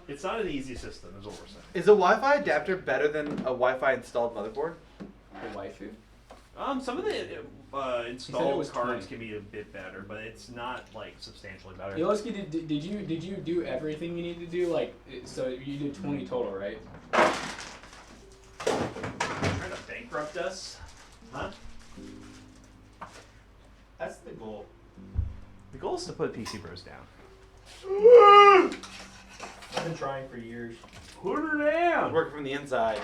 [SPEAKER 2] It's not an easy system, is what we're saying.
[SPEAKER 5] Is a Wi-Fi adapter better than a Wi-Fi installed motherboard?
[SPEAKER 1] The waifu.
[SPEAKER 2] Some of the
[SPEAKER 1] He said it
[SPEAKER 2] installed
[SPEAKER 1] was
[SPEAKER 2] cards
[SPEAKER 1] 20.
[SPEAKER 2] can be a bit better, but it's not like substantially better.
[SPEAKER 1] Hey, Lowski, did you do everything you need to do? Like, so you did 20 total, right?
[SPEAKER 2] Trying to bankrupt us? Huh?
[SPEAKER 4] That's the goal.
[SPEAKER 2] The goal is to put PC Bros down.
[SPEAKER 4] I've been trying for years.
[SPEAKER 2] Put her down!
[SPEAKER 5] Working from the inside.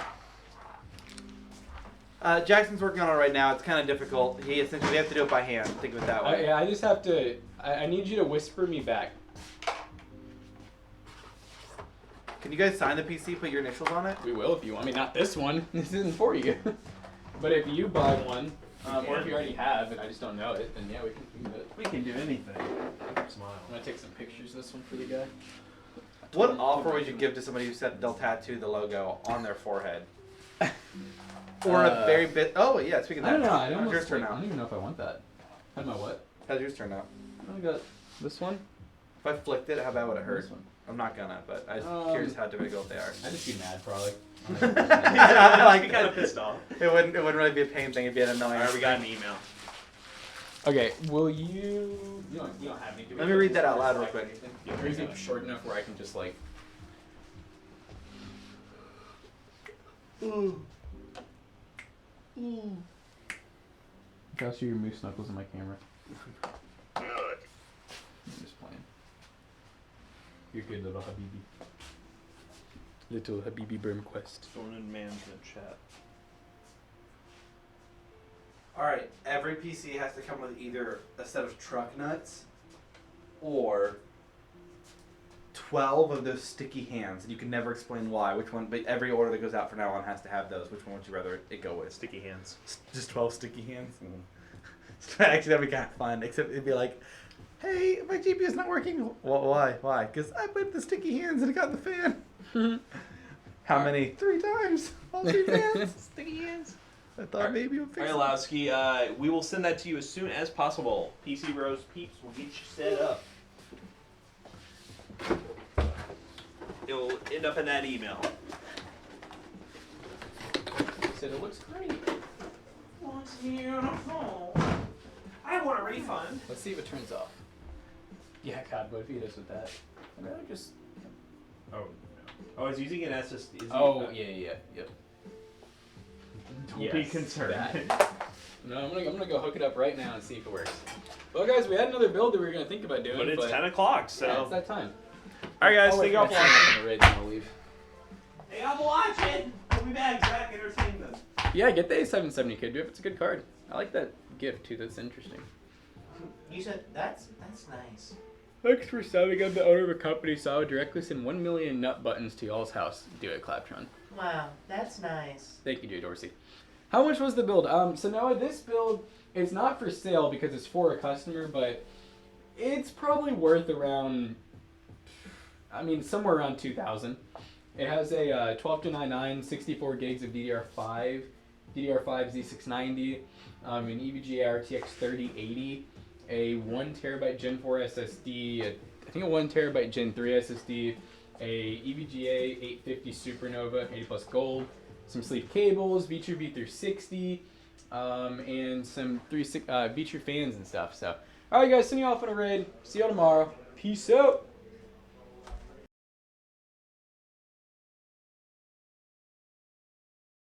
[SPEAKER 5] Jackson's working on it right now. It's kind of difficult. We have to do it by hand. Think of it that way.
[SPEAKER 1] I just have to. I need you to whisper me back.
[SPEAKER 5] Can you guys sign the PC? Put your initials on it.
[SPEAKER 1] We will if you want. I mean, not this one. This isn't for you. But if you buy one, or if you already have and I just don't know it, then yeah, we can do it.
[SPEAKER 2] We can do anything. Smile.
[SPEAKER 1] I'm gonna take some pictures of this one for the guy.
[SPEAKER 5] What offer would you give to somebody who said they'll tattoo the logo on their forehead? Or a very bit. Oh yeah, speaking of
[SPEAKER 1] I
[SPEAKER 5] that,
[SPEAKER 1] don't know. I
[SPEAKER 5] how's
[SPEAKER 1] almost
[SPEAKER 5] yours turn
[SPEAKER 1] I
[SPEAKER 5] out?
[SPEAKER 1] don't even know if I want that. How's my what?
[SPEAKER 5] How's yours turn out?
[SPEAKER 1] I got this one.
[SPEAKER 5] If I flicked it, how bad would it hurt?
[SPEAKER 1] This one.
[SPEAKER 5] I'm not gonna, but I'm curious how difficult they are.
[SPEAKER 1] I'd just be mad probably.
[SPEAKER 5] I like
[SPEAKER 2] Kind of pissed off.
[SPEAKER 5] It wouldn't really be a pain thing. It'd be an annoying.
[SPEAKER 2] Alright, we got an email.
[SPEAKER 1] Okay, will you? You don't have any.
[SPEAKER 5] Let me read that out loud real quick.
[SPEAKER 1] Or is it short enough where I can just like? I'll see your moose knuckles in my camera. I'm just playing. You're good, little Habibi. Little Habibi Brimquest.
[SPEAKER 2] Going in management chat.
[SPEAKER 5] Alright, every PC has to come with either a set of truck nuts or 12 of those sticky hands. And you can never explain why, which one, but every order that goes out from now on has to have those. Which one would you rather it go with?
[SPEAKER 2] Sticky hands.
[SPEAKER 5] Just 12 sticky hands? Actually, that'd be kind of fun, except it'd be like, hey, my GPU's not working. Well, why? Why? Because I put the sticky hands and it got in the fan. How many? 3 times. All 3 fans.
[SPEAKER 2] Sticky hands.
[SPEAKER 5] I thought maybe it would fix
[SPEAKER 2] All right,
[SPEAKER 5] it.
[SPEAKER 2] Lowski, we will send that to you as soon as possible. PC Bros Peeps will get you set up. It'll end up in that email.
[SPEAKER 1] Said it looks great.
[SPEAKER 2] Looks beautiful. I want a refund.
[SPEAKER 1] Let's see if it turns off. Yeah, God, what if he does with that? I'd rather just.
[SPEAKER 2] Oh, no. Oh, it's using an SSD.
[SPEAKER 1] Oh, yeah, yep.
[SPEAKER 2] Don't be concerned.
[SPEAKER 1] No, I'm gonna go hook it up right now and see if it works. Well, guys, we had another build that we were gonna think about doing,
[SPEAKER 2] But it's 10 o'clock, so.
[SPEAKER 1] yeah, it's that time.
[SPEAKER 2] Alright, guys,
[SPEAKER 1] I'll
[SPEAKER 2] thank you all
[SPEAKER 1] let
[SPEAKER 2] for
[SPEAKER 1] my
[SPEAKER 2] watching.
[SPEAKER 1] son raid and I'll leave.
[SPEAKER 2] Hey, I'm watching. We'll be back. Zach, entertain them.
[SPEAKER 1] Yeah, get the A770 kid, dude. It's a good card. I like that gift too. That's interesting.
[SPEAKER 4] You said that's nice.
[SPEAKER 1] Thanks for subbing. I'm the owner of a company, so I would directly send 1 million nut buttons to y'all's house. Do it, Claptron.
[SPEAKER 4] Wow, that's nice.
[SPEAKER 1] Thank you, Jay Dorsey. How much was the build? So now this build is not for sale because it's for a customer, but it's probably worth around, I mean, somewhere around 2,000. It has a 12-299, 64 gigs of DDR5 Z690, an EVGA RTX 3080, a 1 terabyte Gen 4 SSD, I think a 1 terabyte Gen 3 SSD, a EVGA 850 Supernova 80 plus gold, some sleeve cables, V-True V360, and some V-True fans and stuff. So, alright guys, sending you off on a raid. See y'all tomorrow. Peace out.